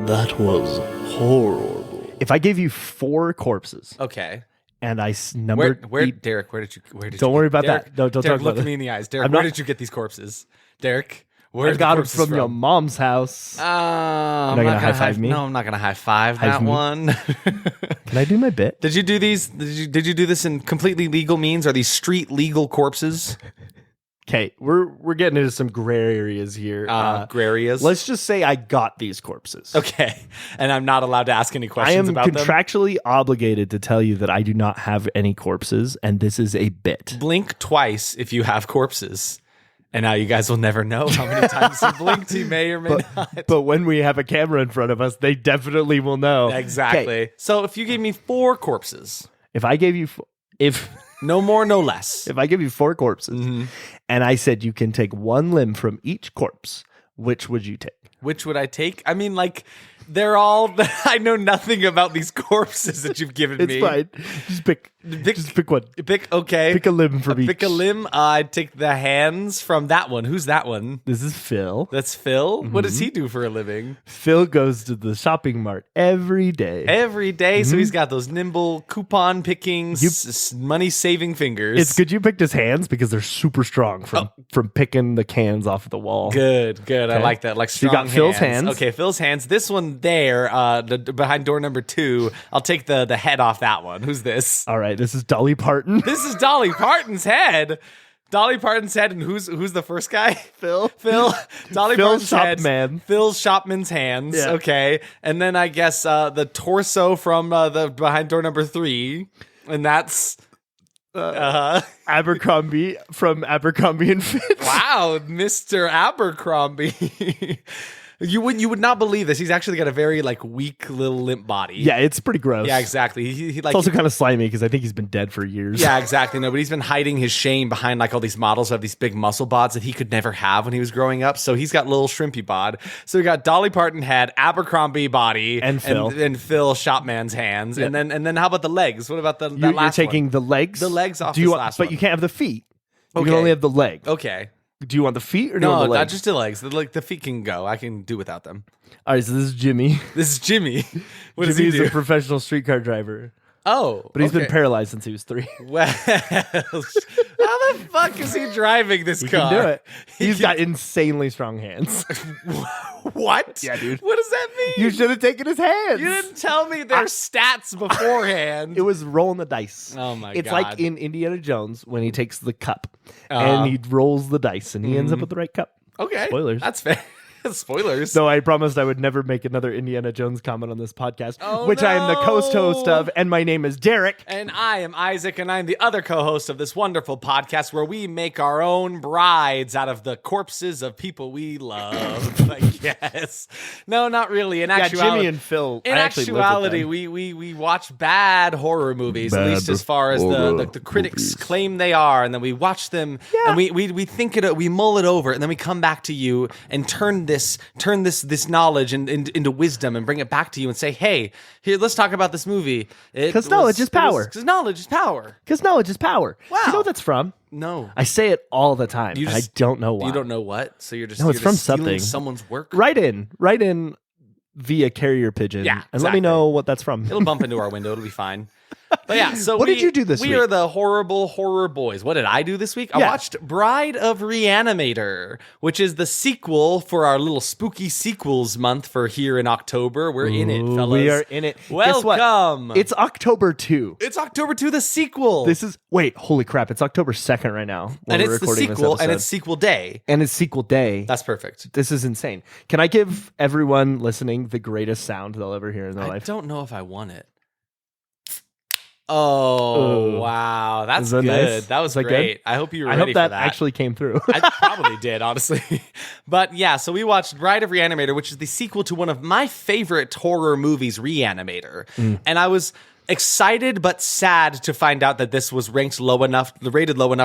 That was horrible. If I gave you 4 corpses, Okay. and I numbered, Derek? Where did you? Don't worry about Derek, that. No, don't Derek, talk about look it. me in the eyes, Derek. Where did you get these corpses, Derek? Where I got them from your mom's house. I'm not gonna high five me? No, I'm not gonna high five that one. Can I do my bit? Did you do these? Did you do this in completely legal means? Are these street legal corpses? Okay, we're getting into some gray areas here. Gray areas. Let's just say I got these corpses. Okay, and I'm not allowed to ask any I questions am about them. contractually obligated to tell you that I do not have any corpses, and this is a bit. Blink twice if you have corpses. And now you guys will never know how many times you blinked. You may or may not. But when we have a camera in front of us, they definitely will know. Exactly. 'Kay, So if you gave me 4 corpses, if I gave you, no more, no less. if I give you 4 corpses, Mm-hmm. and I said you can take 1 limb from each corpse, which would you take? Which would I take? I mean, like, they're all. I know nothing about these corpses that you've given me. It's fine. Just pick one. Okay. Pick a limb from each. Pick a limb. I'd take the hands from that one. Who's that one? This is Phil. That's Phil. Mm-hmm. What does he do for a living? Phil goes to the shopping mart every day. Every day. So he's got those nimble coupon picking, money saving fingers. It's good you picked his hands because they're super strong from picking the cans off the wall. Good. Okay. I like that. Like strong So you got Phil's hands. Okay, Phil's hands. This one there, behind door number 2. I'll take the head off that one. Who's this? All right, this is Dolly Parton. This is Dolly Parton's head. Dolly Parton's head, and who's the first guy? Phil. Dolly Phil Parton's head. Shopman. Phil Shopman's hands. Yeah. Okay, and then I guess the torso from the behind door number 3, and that's Abercrombie from Abercrombie and Fitch. wow, Mr. Abercrombie. You would not believe this. He's actually got a very like weak little limp body. Yeah, it's pretty gross. Yeah, exactly. He like It's also kind of slimy because I think he's been dead for years. yeah, exactly. No, but he's been hiding his shame behind like all these models who have these big muscle bods that he could never have when he was growing up. So he's got little shrimpy bod. So we got Dolly Parton head, Abercrombie body, And Phil. and Phil Shopman's hands, Yeah. and then how about the legs? What about that You're last taking one? the legs. The legs off Do you this want, last but one. you can't have the feet. You Okay. can only have the leg. Okay. Do you want the feet or do you No, want the not legs? just the legs. The feet can go. I can do without them. All right, so this is Jimmy. This is Jimmy. What does Jimmy's he do? a professional streetcar driver, Oh, but he's been okay. paralyzed since he was 3. Well, how the fuck is he driving this He car? can do it. He He's can- got insanely strong hands. What? Yeah, dude. What does that mean? You should have taken his hands. You didn't tell me their stats beforehand. It was rolling the dice. Oh my It's God. like in Indiana Jones when he takes the cup Uh-huh. and he rolls the dice and he ends up with the right cup. Okay. Spoilers. That's fair. Spoilers. So I promised I would never make another Indiana Jones comment on this podcast, Oh, which I am the co-host no. of, and my name is Derek. And I am Isaac, and I'm the other co-host of this wonderful podcast where we make our own brides out of the corpses of people we love, I guess. No, not really. In Yeah, actuality, Jimmy and Phil. In I actually lived with actuality, them. we watch bad horror movies, at Bad least as far as the horror critics movies. claim they are, and then we watch them and we think it, we mull it over, and then we come back to you and turn this knowledge into wisdom and bring it back to you and say, hey, here, let's talk about this movie. 'Cause knowledge is power. Because knowledge is power. Because knowledge is power. Wow. Do you know what that's from? No. I say it all the time, You and just- I don't know why. You don't know what? So you're just, No, you're it's from just stealing something. someone's work? Write in via carrier pigeon, Yeah, and let exactly. me know what that's from. It'll bump into our window. It'll be fine. But yeah, so What did you do this we week? are the Horrorble Horror Boys. What did I do this week? I Yeah. watched Bride of Re-Animator, which is the sequel for our little spooky sequels month for here in October. We're in it, Ooh, fellas. We are in it. Guess what? Welcome. It's October 2. It's October 2, the sequel. Wait, holy crap. It's October 2nd right now. when and we're it's the recording this sequel, and episode. it's sequel day. And it's sequel day. That's perfect. This is insane. Can I give everyone listening the greatest sound they'll ever hear in their I life? don't know if I want it. Oh, Ooh. wow. That's Is that good. nice? That was Is that great. good? I hope you were I ready hope that for that. actually came through. I probably did, honestly. But yeah, so we watched Bride of Re-Animator, which is the sequel to one of my favorite horror movies, ReAnimator. And I was Excited but sad to find out that this was rated low enough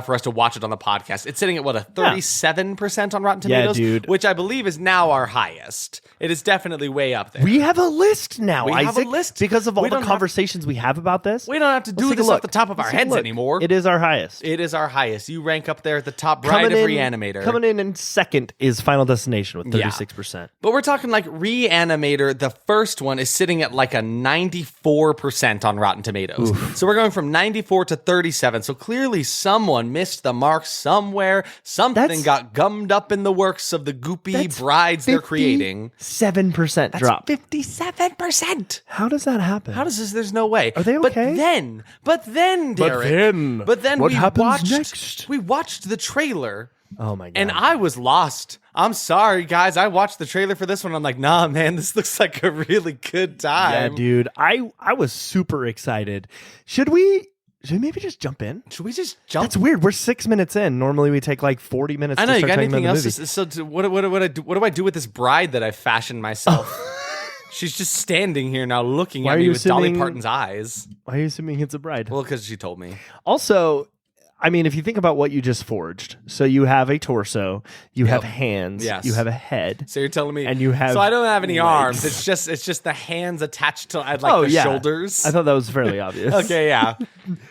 for us to watch it on the podcast. It's sitting at what, a 37% on Rotten Tomatoes, dude. which I believe is now our highest. It is definitely way up there. We have a list now, We have Isaac, a list. because of all We the don't have- conversations we have about this. We don't have to do take a this look. off the top of our Let's take a heads look. anymore. It is our highest. It is our highest. You rank up there at the top. Bride of Re-Animator. Coming in second is Final Destination with 36%. But we're talking like Re-Animator. The first one is sitting at like a 94% on Rotten Tomatoes. So we're going from 94 to 37. So clearly someone missed the mark somewhere. Something got gummed up in the works of the goopy brides they're creating. 7% drop. 57%. How does that happen? How does this? There's no way. Are they okay? But then, Derek. But then what we happens watched, next? We watched the trailer. Oh my God. And I was lost. I'm sorry, guys. I watched the trailer for this one. I'm like, nah, man, this looks like a really good time. Yeah, dude. I was super excited. Should we maybe just jump in? Should we just jump? That's weird. We're 6 minutes in. Normally we take like 40 minutes I know. to You start got talking anything about the else? movie. What do I do with this bride that I fashioned myself? She's just standing here now looking at me with Dolly Parton's eyes. Why are you assuming it's a bride? Well, because she told me. Also, I mean, if you think about what you just forged, so you have a torso, you have hands, Yes. you have a head. So you're telling me, And you have So I don't have any legs. arms. It's just the hands attached to the shoulders. I thought that was fairly obvious. Okay, yeah,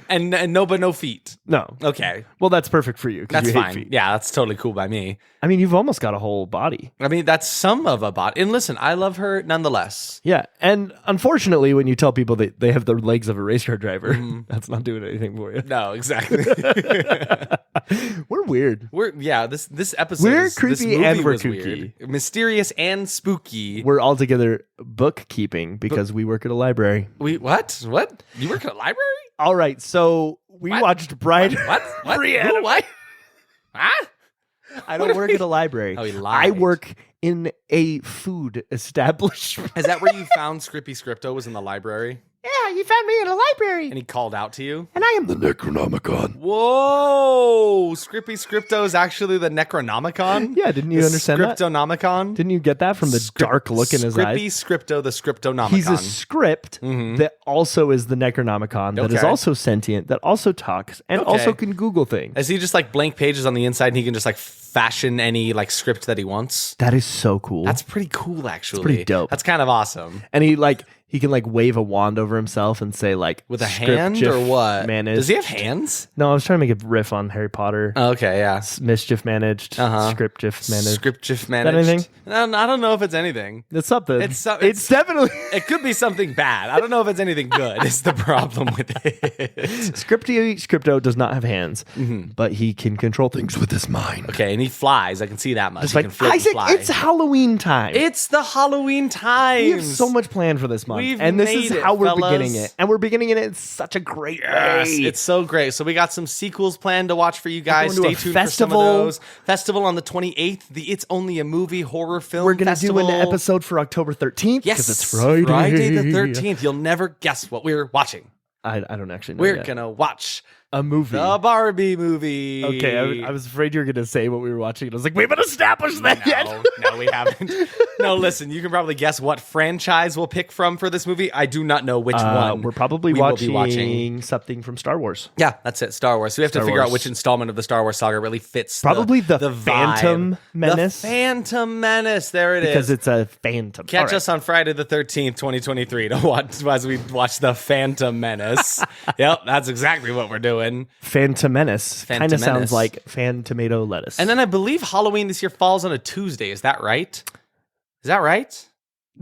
and no feet. No. Okay, Well, that's perfect for you because that's you hate fine. feet. Yeah, that's totally cool by me. I mean, you've almost got a whole body. I mean, that's some of a bot. And listen, I love her nonetheless. Yeah. And unfortunately, when you tell people that they have the legs of a race car driver, that's not doing anything for you. No, exactly. We're weird. This episode. We're this creepy movie and we're was kooky. weird. Mysterious and spooky. We're all together bookkeeping because we work at a library. What? You work at a library? All right. So we watched Bride. What? Re-Animator. Who, what? Huh? I don't work at a library. Oh, he I lied. work in a food establishment. Is that where you found Scrippy Scripto was in the library? Yeah, you found me in a library. And he called out to you? And I am the Necronomicon. Whoa! Scrippy Scripto is actually the Necronomicon? Yeah, didn't you understand that? Scriptonomicon? Didn't you get that from the dark look in his eyes? Scrippy Scripto, the Scriptonomicon. He's a script that also is the Necronomicon, that is Okay. also sentient, that also talks, and also can Google things. Is he just like blank pages on the inside and he can just like fashion any like script that he wants? That is so cool. That's pretty cool, actually. pretty dope. That's kind of awesome. And he can like wave a wand over himself and say like With a script hand GIF or what? managed. Does he have hands? No, I was trying to make a riff on Harry Potter. Oh, okay, yeah. Mischief managed, script GIF managed. Script GIF that managed. anything? No, I don't know if it's anything. It's something. It's It's definitely It could be something bad. I don't know if it's anything good. Is the problem with it? Scripto does not have hands, but he can control things with his mind. Okay, and he flies. I can see that much. Just He like can float and Isaac, fly. it's Halloween time. It's the Halloween time. We have so much planned for this month, We've and this is made it, how we're fellas. beginning it. And we're beginning it in such a great Yes, way. it's so great. So we got some sequels planned to watch for you guys. going to Stay a tuned for some of festival. those. Festival on the 28th. The It's Only a Movie horror film We're gonna festival. do an episode for October 13th Yes, because it's Friday. Friday the 13th. You'll never guess what we're watching. I don't actually know. We're yet. gonna watch a movie. the Barbie movie. Okay, I was afraid you were gonna say what we were watching. And I was like, we haven't established that yet. No, we haven't. No, listen, you can probably guess what franchise we'll pick from for this movie. I do not know which one. We're probably we will be watching something from Star Wars. Yeah, that's it. Star Wars. So we have to Star figure out Wars. which installment of the Star Wars saga really fits. Probably the vibe. Phantom Menace. The Phantom Menace. There it is. Because it's a phantom. Catch All right. us on Friday the 13th, 2023 to watch as we watch the Phantom Menace. Yep, that's exactly what we're doing. Phantom Menace. Kind Phantom of sounds Menace. like fan tomato lettuce. And then I believe Halloween this year falls on a Tuesday. Is that right? Is that right?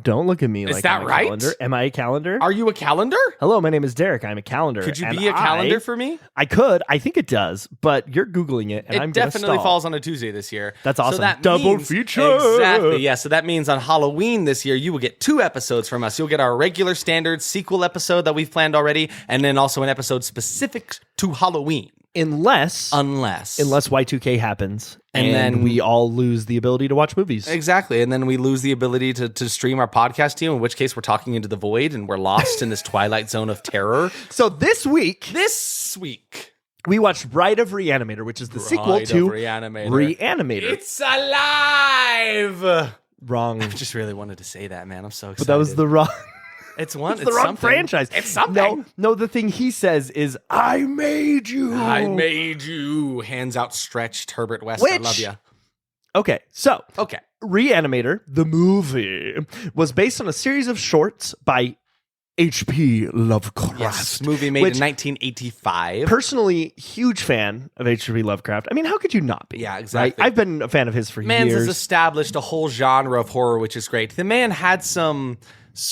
Don't look at me Is like that I'm a right? calendar. Am I a calendar? Are you a calendar? Hello, my name is Derek. I'm a calendar. Could you and be a calendar I- for me? I could. I think it does, but you're Googling it, and I'm It gonna definitely stall. falls on a Tuesday this year. That's awesome. So that Double means- feature. Exactly. Yeah. So that means on Halloween this year, you will get 2 episodes from us. You'll get our regular standard sequel episode that we've planned already, and then also an episode specific to Halloween. Unless Y2K happens, And and then- then we all lose the ability to watch movies. Exactly. And then we lose the ability to stream our podcast to you, in which case we're talking into the void and we're lost in this twilight zone of terror. So this week, This week, we watched Bride of Re-Animator, which is the sequel Bride to of Re-Animator. ReAnimator. It's alive. Wrong. I just really wanted to say that, man. I'm so excited. But that was the wrong. It's one. It's the wrong franchise. It's something. No, the thing he says is, I made you. I made you. Hands outstretched, Herbert West. I love you. Okay, so Okay. ReAnimator, the movie, was based on a series of shorts by H.P. Lovecraft. Yes, movie made in 1985. Personally, huge fan of H.P. Lovecraft. I mean, how could you not be? Yeah, exactly. Right? I've been a fan of his for Man's years. has established a whole genre of horror, which is great. The man had some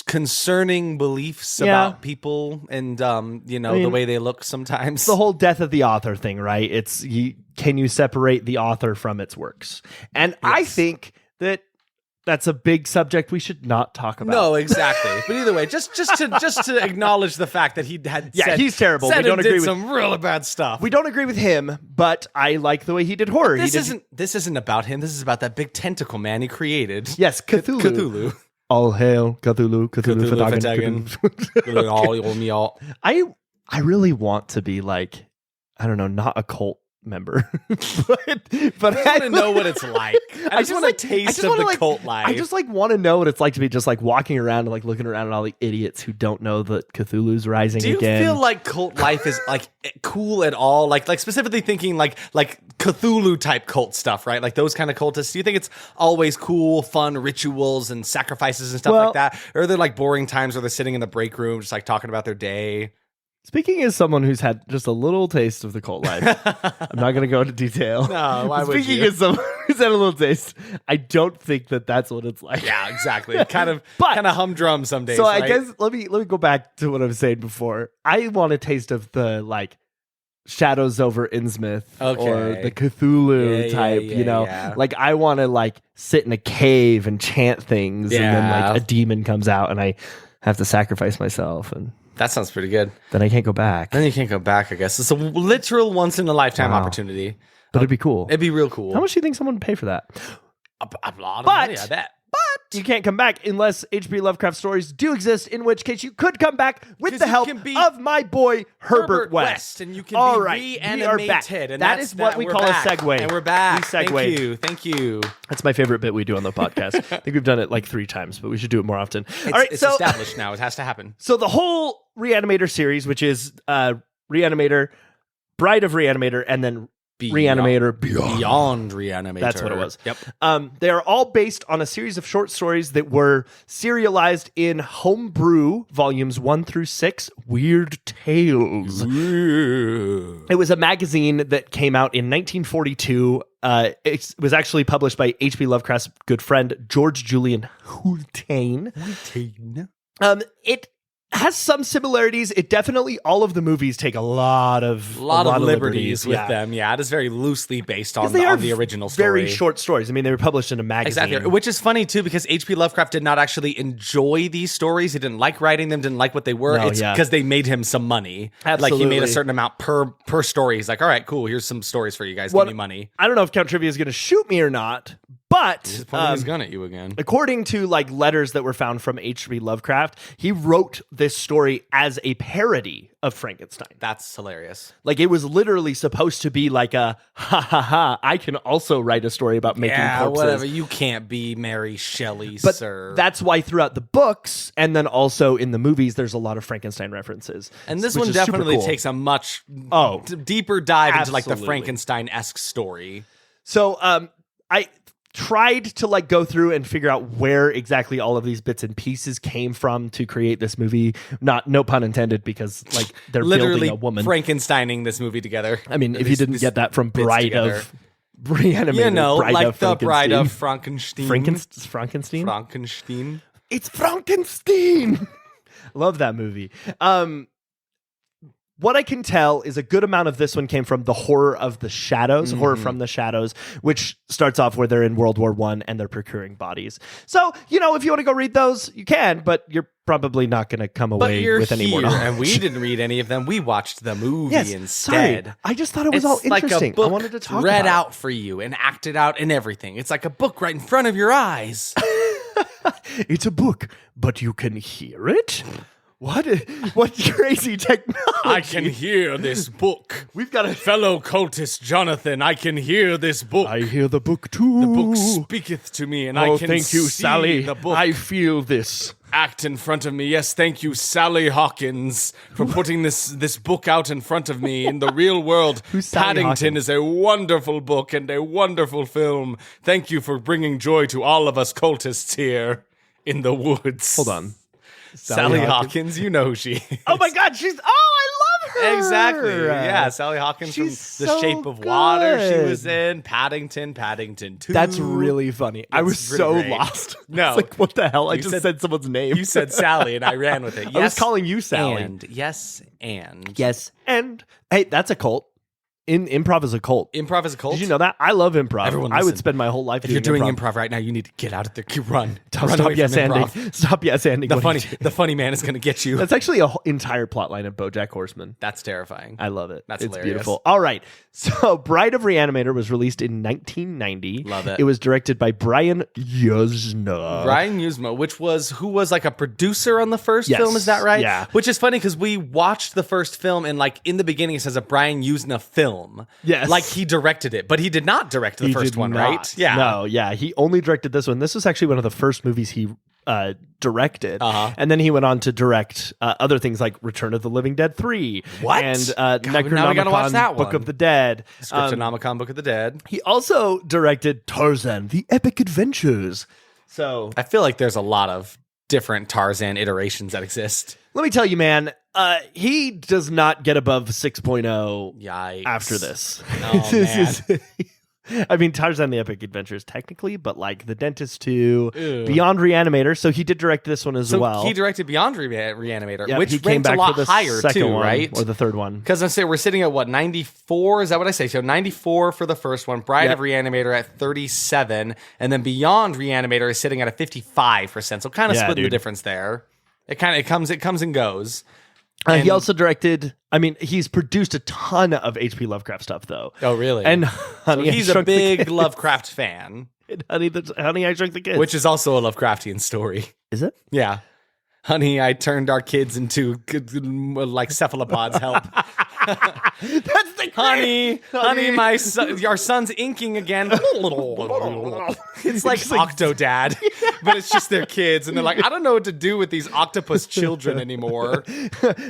concerning beliefs about people and, the way they look sometimes. The whole death of the author thing, right? Can you separate the author from its works? And I think that's a big subject we should not talk about. No, exactly. But either way, just to acknowledge the fact that he had he's terrible. We don't agree with some real bad stuff. We don't agree with him, but I like the way he did horror. This isn't about him. This is about that big tentacle man he created. Yes, Cthulhu. All hail Cthulhu, Fatagan. I really want to be like, I don't know, not a cult member, but I want to know what it's like. I just want a taste of the cult life. I just want to know what it's like to be just like walking around and like looking around at all the idiots who don't know that Cthulhu's rising again. Do you feel like cult life is like cool at all? Like specifically thinking like Cthulhu type cult stuff, right? Like those kind of cultists. Do you think it's always cool, fun rituals and sacrifices and stuff like that? Or are there like boring times where they're sitting in the break room just like talking about their day? Speaking as someone who's had just a little taste of the cult life, I'm not going to go into detail. No, why would you? Speaking as someone who's had a little taste, I don't think that that's what it's like. Yeah, exactly. kind of humdrum some days. So right? I guess let me go back to what I was saying before. I want a taste of the like Shadows over Innsmouth or the Cthulhu type. Like I want to like sit in a cave and chant things, and then like a demon comes out, and I have to sacrifice myself and. That sounds pretty good. Then I can't go back. Then you can't go back, I guess. It's a literal once-in-a-lifetime opportunity. But it'd be cool. It'd be real cool. How much do you think someone would pay for that? A lot of money, I bet. But you can't come back unless H.P. Lovecraft stories do exist, in which case you could come back with the help of my boy Herbert West. And you can All be right, reanimated. we are back. And that is what we call a segue. And we're back. We segued. Thank you. That's my favorite bit we do on the podcast. I think we've done it like 3 times, but we should do it more often. It's established now. It has to happen. So the whole ReAnimator series, which is ReAnimator, Bride of Re-Animator, and then ReAnimator Beyond ReAnimator. That's what it was. Yep. They are all based on a series of short stories that were serialized in Homebrew volumes 1 through 6, Weird Tales. It was a magazine that came out in 1942. It was actually published by H.P. Lovecraft's good friend, George Julian Hultain. It has some similarities. It definitely, all of the movies take a lot of liberties with them. Yeah, it is very loosely based on the original story. Very short stories. I mean, they were published in a magazine. Exactly, which is funny too because H.P. Lovecraft did not actually enjoy these stories. He didn't like writing them, didn't like what they were. It's because they made him some money. Absolutely. Like he made a certain amount per story. He's like, all right, cool, here's some stories for you guys. Give me money. I don't know if Count Trivia is going to shoot me or not, but he's pointing his gun at you again. According to like letters that were found from H.P. Lovecraft, he wrote this story as a parody of Frankenstein. That's hilarious. Like it was literally supposed to be like a ha ha ha. I can also write a story about making corpses. Whatever. You can't be Mary Shelley, but sir. That's why throughout the books and then also in the movies, there's a lot of Frankenstein references. And this one definitely takes a much deeper dive into like the Frankenstein-esque story. So I tried to like go through and figure out where exactly all of these bits and pieces came from to create this movie. No pun intended, because like they're literally building a woman. Frankensteining this movie together. I mean, if you didn't get that from Bride of Re-Animator, Bride of Frankenstein. Frankenstein? It's Frankenstein! Love that movie. What I can tell is a good amount of this one came from the Horror of the Shadows, Horror from the Shadows, which starts off where they're in World War I and they're procuring bodies. So, if you want to go read those, you can, but you're probably not going to come away with any more knowledge. And we didn't read any of them. We watched the movie instead. Sorry. I just thought it was all interesting. Like a book I wanted to talk read about out for you and acted out and everything. It's like a book right in front of your eyes. It's a book, but you can hear it? What crazy technology? I can hear this book. We've got a Fellow cultist Jonathan, I can hear this book. I hear the book too. The book speaketh to me, and I can thank you, see Sally. the book I feel this. act in front of me. Yes, thank you, Sally Hawkins, for putting this book out in front of me in the real world. Who's Sally Paddington Hawkins? is a wonderful book and a wonderful film. Thank you for bringing joy to all of us cultists here in the woods. Hold on. Sally Hawkins, you know who she is. Oh my God, I love her. Exactly. Yeah, Sally Hawkins from She's The so Shape of Water. She good. was in Paddington 2. That's really funny. I was pretty so great. lost. No. It's like, what the hell? I You just said someone's name. You said Sally, and I ran with it. Yes, I was calling you Sally. Yes, and. Yes, and hey, that's a cult. Improv is a cult. Improv is a cult? Did you know that? I love improv. Everyone I would listen. spend my whole life If you're doing improv. improv right now, you need to get out of there. Run. Run Stop away yes from ending. improv. Stop yes ending. The What are you funny, doing? the funny man is going to get you. That's actually a entire plot line of BoJack Horseman. That's terrifying. I love it. That's it's hilarious. beautiful. All right. So Bride of Re-Animator was released in 1990. Love it. It was directed by Brian Yuzna. Brian Yuzma, who was like a producer on the first Yes. film, is that right? Yeah. Which is funny because we watched the first film and like in the beginning it says a Brian Yuzna film. Yes. Like he directed it, but he did not direct the He first did one, not. right? Yeah. No, yeah. He only directed this one. This was actually one of the first movies he directed. Uh-huh. And then he went on to direct other things like Return of the Living Dead 3. What? And God, now we gotta watch Necronomicon, that Book one. of the Dead. Scriptonomicon Book of the Dead. He also directed Tarzan, The Epic Adventures. So I feel like there's a lot of different Tarzan iterations that exist. let me tell you, man, he does not get above 6.0 Yikes. after this. Oh, man. I mean, Tarzan the Epic Adventures, technically, but like The Dentist 2, Ew. Beyond Re-Animator. So he did direct this one as So well. he directed Beyond Re-Animator, Yep, which he came ranked back a lot for the higher second too, one, right? or the third one. Because I'm saying we're sitting at what, 94? Is that what I say? So 94 for the first one, Bride Yep. of Re-Animator at 37, and then Beyond Re-Animator is sitting at a 55%. So kind of Yeah, splitting the dude. difference there. It comes and goes. He And- also directed. I mean, he's produced a ton of H.P. Lovecraft stuff, though. Oh, really? And So Honey, I he's a Shrunk the big Kids. Lovecraft fan, Honey, I Shrunk the Kids. which is also a Lovecraftian story. is it? Yeah. Honey, I turned our kids into like cephalopods. Help. That's the Honey, our son's inking again. It's like Octodad, but it's just their kids, and they're like, I don't know what to do with these octopus children anymore.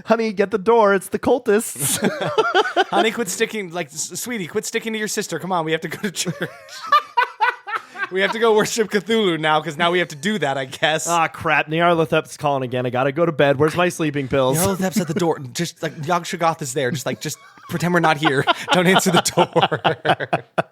Honey, get the door. It's the cultists. Honey, quit sticking, like, sweetie, quit sticking to your sister. Come on, we have to go to church. We have to go worship Cthulhu now, because now we have to do that, I guess. Ah, crap. Nyarlathotep's calling again. I gotta go to bed. Where's my sleeping pills? Nyarlathotep's at the door. Just like Yog Shoggoth is there. Just pretend we're not here. Don't answer the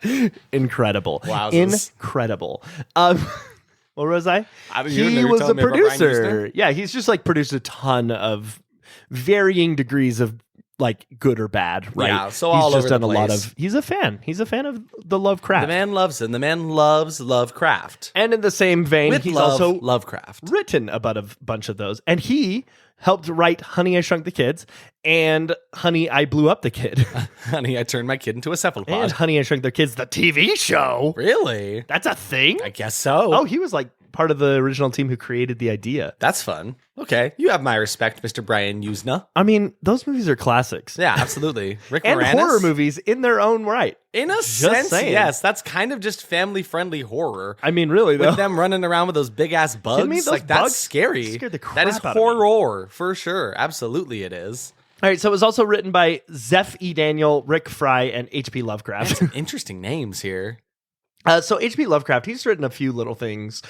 door. Incredible. Wowzers. Incredible. Where was I? I don't- you He were was a telling me about Brian producer. Yeah, he's just like produced a ton of varying degrees of like good or bad, right? Yeah, so he's all just over done the a lot place. of. He's a fan. He's a fan of the Lovecraft. The man loves him. The man loves Lovecraft. And in the same vein, With he's love, also Lovecraft. written about a bunch of those. And he helped write Honey, I Shrunk the Kids and Honey, I Blew Up the Kid. Honey, I turned my kid into a cephalopod. And Honey, I Shrunk the Kids, the TV show. Really? That's a thing? I guess so. Oh, he was like part of the original team who created the idea. That's fun. Okay. You have my respect, Mr. Brian Yuzna. I mean, those movies are classics. Yeah, absolutely. Rick And Moranis? horror movies in their own right. In a sense, saying. yes. That's kind of just family-friendly horror. I mean, really, though. With them running around with those big-ass bugs. Kidding me? Those Like, that's bugs scary. scared the crap That is out of me. horror, for sure. Absolutely it is. All right, so it was also written by Zeph E. Daniel, Rick Fry, and H.P. Lovecraft. Some interesting names here. So H.P. Lovecraft, he's written a few little things.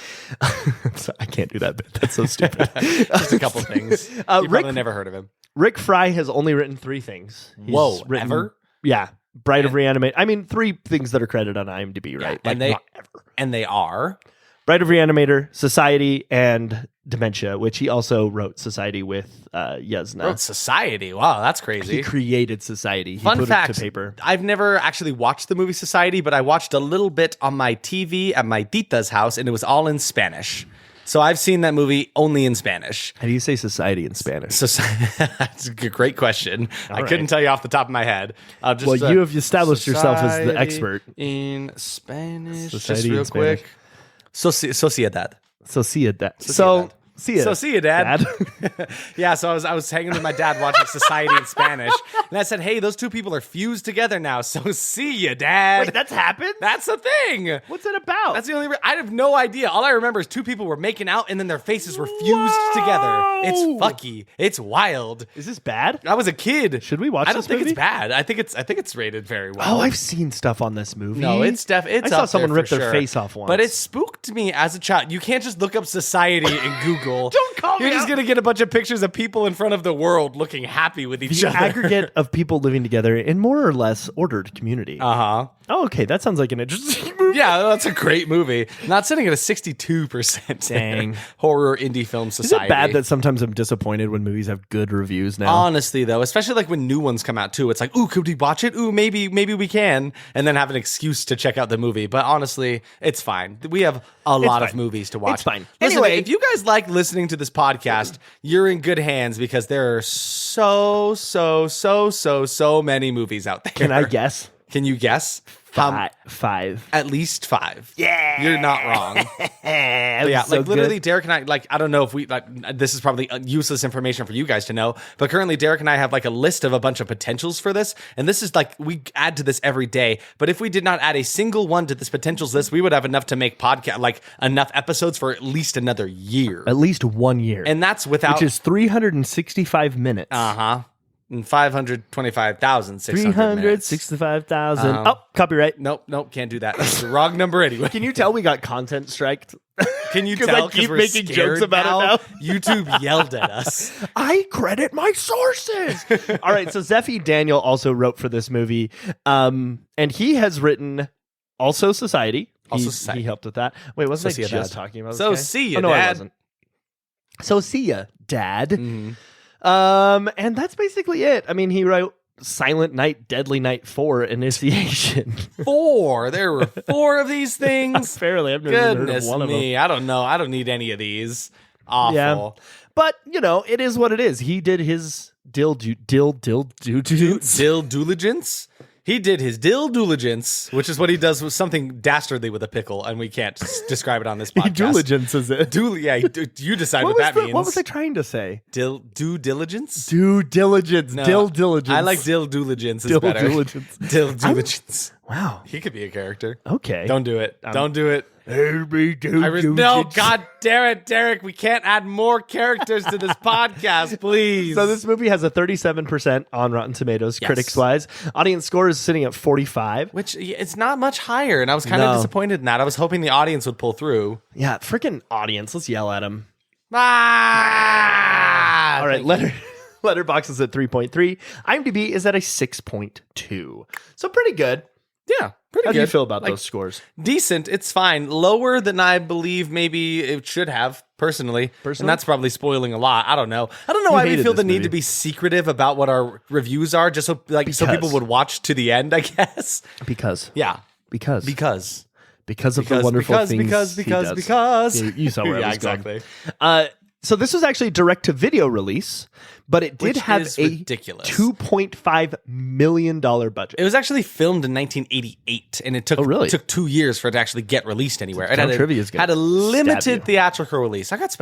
So I can't do that bit. That's so stupid. Just a couple things. You probably never heard of him. Rick Fry has only written 3 things. He's Whoa, written, ever? Yeah. Bride of Re-Animator. I mean, 3 things that are credited on IMDb, right? and not ever. And they are. Bride of Re-Animator, Society, and Dementia, which he also wrote Society with Yuzna. Wrote Society. Wow, that's He crazy. created Society. He Fun put fact, it to paper. I've never actually watched the movie Society, but I watched a little bit on my TV at my tita's house, and it was all in Spanish. So I've seen that movie only in Spanish. How do you say society in Spanish? That's a great question. I right. couldn't tell you off the top of my head. Just, Well, you have established yourself as the Society expert. in Spanish. Society just real in Spanish. quick. Sociedad. Sociedad. So Sociedad. See ya. So see you, Dad. Yeah, so I was hanging with my dad watching Society in Spanish, and I said, "Hey, those two people are fused together now. So see you, Dad." Wait, that's happened? That's the thing. What's it about? That's the only. I have no idea. All I remember is two people were making out, and then their faces were fused together. It's fucky. It's wild. Is this bad? I was a kid. Should we watch I don't this think movie? it's bad. I think it's rated very well. Oh, I've seen stuff on this movie. No, it's I saw up someone there rip for their sure. face off once. But it spooked me as a child. You can't just look up Society in Google. Don't call me You're just out. gonna get a bunch of pictures of people in front of the world looking happy with each the other. aggregate of people living together in more or less ordered community. Uh-huh. Oh, okay. That sounds like an interesting movie. Yeah, that's a great movie. Not sitting at a 62%. Dang. Horror indie film Is society. it bad that sometimes I'm disappointed when movies have good reviews now? Honestly, though, especially like when new ones come out too, it's like, ooh, could we watch it? Ooh, maybe we can, and then have an excuse to check out the movie. But honestly, it's fine. We have a lot of fine. movies to watch. It's fine. Listen, Anyway, if you guys like listening to this podcast, you're in good hands because there are so many movies out there. Can I guess? Can you guess? Five. At least 5. Yeah. You're not wrong. Yeah, so like literally good. Derek and I, like, I don't know if we, like, this is probably useless information for you guys to know, but currently Derek and I have like a list of a bunch of potentials for this. And this is like, we add to this every day. But if we did not add a single one to this potentials list, we would have enough to make podcast, like enough episodes for at least another year. At least 1 year. And that's without, which is 365 minutes. and 525,600 minutes. 365,000. Oh, copyright. Nope, can't do that. That's the wrong number anyway. Can you tell we got content striked? Can you 'Cause I tell? keep we're making scared jokes about it now. YouTube yelled at us. I credit my sources. All right, so Zephy Daniel also wrote for this movie, and he has written also Society. He helped with that. Wait, wasn't So I see ya, just Dad. talking about this So guy? see ya, no, I Dad. wasn't. So see ya, Dad. Mm-hmm. And that's basically it. I mean, he wrote Silent Night, Deadly Night 4, Initiation. 4. There were 4 of these things. Apparently, I've never even heard of Goodness one of them. me. I don't know. I don't need any of these. Awful. Yeah. But, you know, it is what it is. He did his diligence. Dill diligence? He did his dill diligence, which is what he does with something dastardly with a pickle, and we can't describe it on this podcast. He diligences it. You decide what that means. What was I trying to say? Due diligence? Due diligence. No, Dill diligence. I like dill diligence is Dill better. diligence. Dill diligence. Wow. He could be a character. Okay. Don't do it. Don't do it. No, No, God damn it, Derek. We can't add more characters to this podcast, please. So this movie has a 37% on Rotten Tomatoes, Yes. critics-wise. Audience score is sitting at 45. Which, it's not much higher, and I was kind of No. disappointed in that. I was hoping the audience would pull through. Yeah, freaking audience. Let's yell at him. Ah! All right, Letterboxd is at 3.3. IMDb is at a 6.2. So pretty good. Yeah, pretty How good. do you feel about Like, those scores? Decent. It's fine. Lower than I believe maybe it should have, personally. And that's probably spoiling a lot. I don't know. I don't know why we hated feel the this need movie. to be secretive about what our reviews are, just so so Because. people would watch to the end, I guess. Because. Yeah. Because of the wonderful things he does. You saw where I yeah, was exactly. going. So this was actually a direct-to-video release, but it did Which have is a ridiculous. $2.5 million budget. It was actually filmed in 1988, and it took 2 years for it to actually get released anywhere. It Town Trivia's gonna had a stab limited you. theatrical release. I got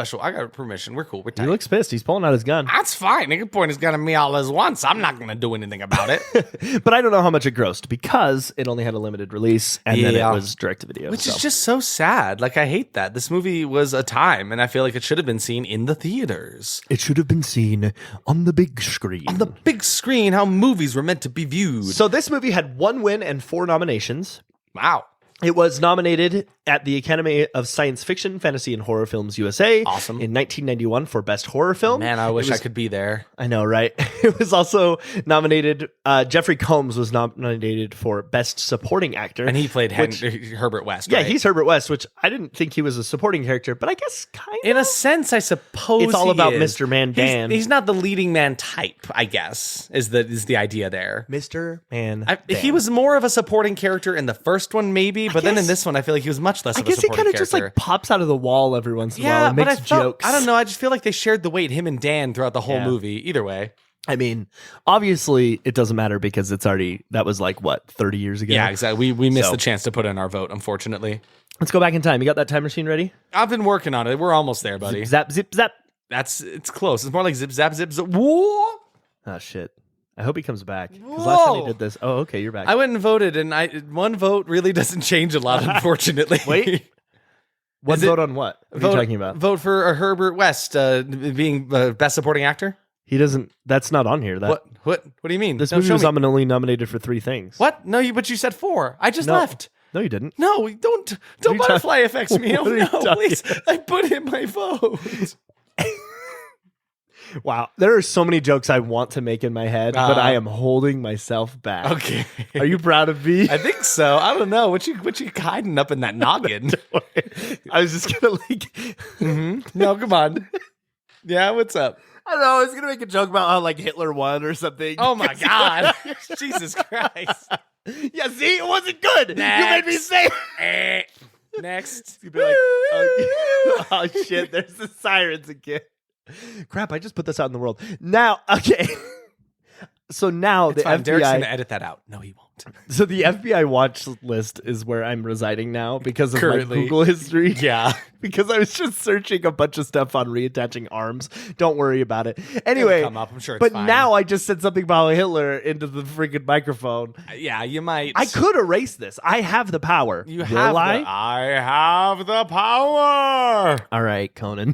permission. We're cool. We're He tight. looks pissed. He's pulling out his gun. That's fine. He can point his gun at me all at once. I'm not going to do anything about it. But I don't know how much it grossed because it only had a limited release and then it Yeah. was direct-to-video. Which so. is just so sad. Like, I hate that. This movie was a time, and I feel like it should have been seen in the theaters. It should have been seen on the big screen. On the big screen, how movies were meant to be viewed. So this movie had 1 win and 4 nominations. Wow. It was nominated at the Academy of Science Fiction, Fantasy, and Horror Films USA. Awesome. In 1991 for Best Horror Film. Man, I wish I could be there. I know, right? It was also nominated. Jeffrey Combs was nominated for Best Supporting Actor. And he played Herbert West, Yeah, right? he's Herbert West, which I didn't think he was a supporting character, but I guess kind of. In a sense, I suppose It's all he about is. Mr. Mandan. He's not the leading man type, I guess, is the idea there. Mr. Man. He was more of a supporting character in the first one, maybe, but then in guess- this one, I feel like he was much less I of a guess he supporting kind of character. just like pops out of the wall every once in a while Yeah, and but makes I felt, jokes. I don't know. I just feel like they shared the weight, him and Dan, throughout the whole Yeah. movie. Either way. I mean, obviously it doesn't matter because that was like, what, 30 years ago? Yeah, exactly. We missed So- the chance to put in our vote, unfortunately. Let's go back in time. You got that time machine ready? I've been working on it. We're almost there, buddy. Zap, zip, zap. It's close. It's more like zip, zap, zip, zip. Whoa! Oh, shit. I hope he comes back. Because last time he Whoa. did this. Oh, okay, you're back. I went and voted, and one vote really doesn't change a lot, unfortunately. Wait. One Is it- vote on what? What are you talking about? Vote for Herbert West being Best Supporting Actor? He doesn't. That's not on here. What do you mean? This No, movie show was me. only nominated for 3 things. What? No, but you said 4. I just No. left. No, you didn't. No, don't you butterfly effects me. Oh, What are you no, talking please. I put in my vote. Wow. There are so many jokes I want to make in my head, but I am holding myself back. Okay. Are you proud of me? I think so. I don't know. What you hiding up in that noggin? I was just going to No, come on. Yeah, what's up? I don't know. I was going to make a joke about how like Hitler won or something. Oh my God. Jesus Christ. Yeah, see, it wasn't good. You made me say it. Next. You'd be like, oh shit, there's the sirens again. Crap, I just put this out in the world. Now, okay. So now It's the fine. Derek's FBI. going to edit that out. No, he won't. So the FBI watch list is where I'm residing now because of Currently. my Google history. Yeah. Because I was just searching a bunch of stuff on reattaching arms. Don't worry about it. Anyway, It'll come up. I'm sure it's but fine. now I just said something about Hitler into the freaking microphone. Yeah, you might. I could erase this. I have the power. You Will have I? I have the power. All right, Conan.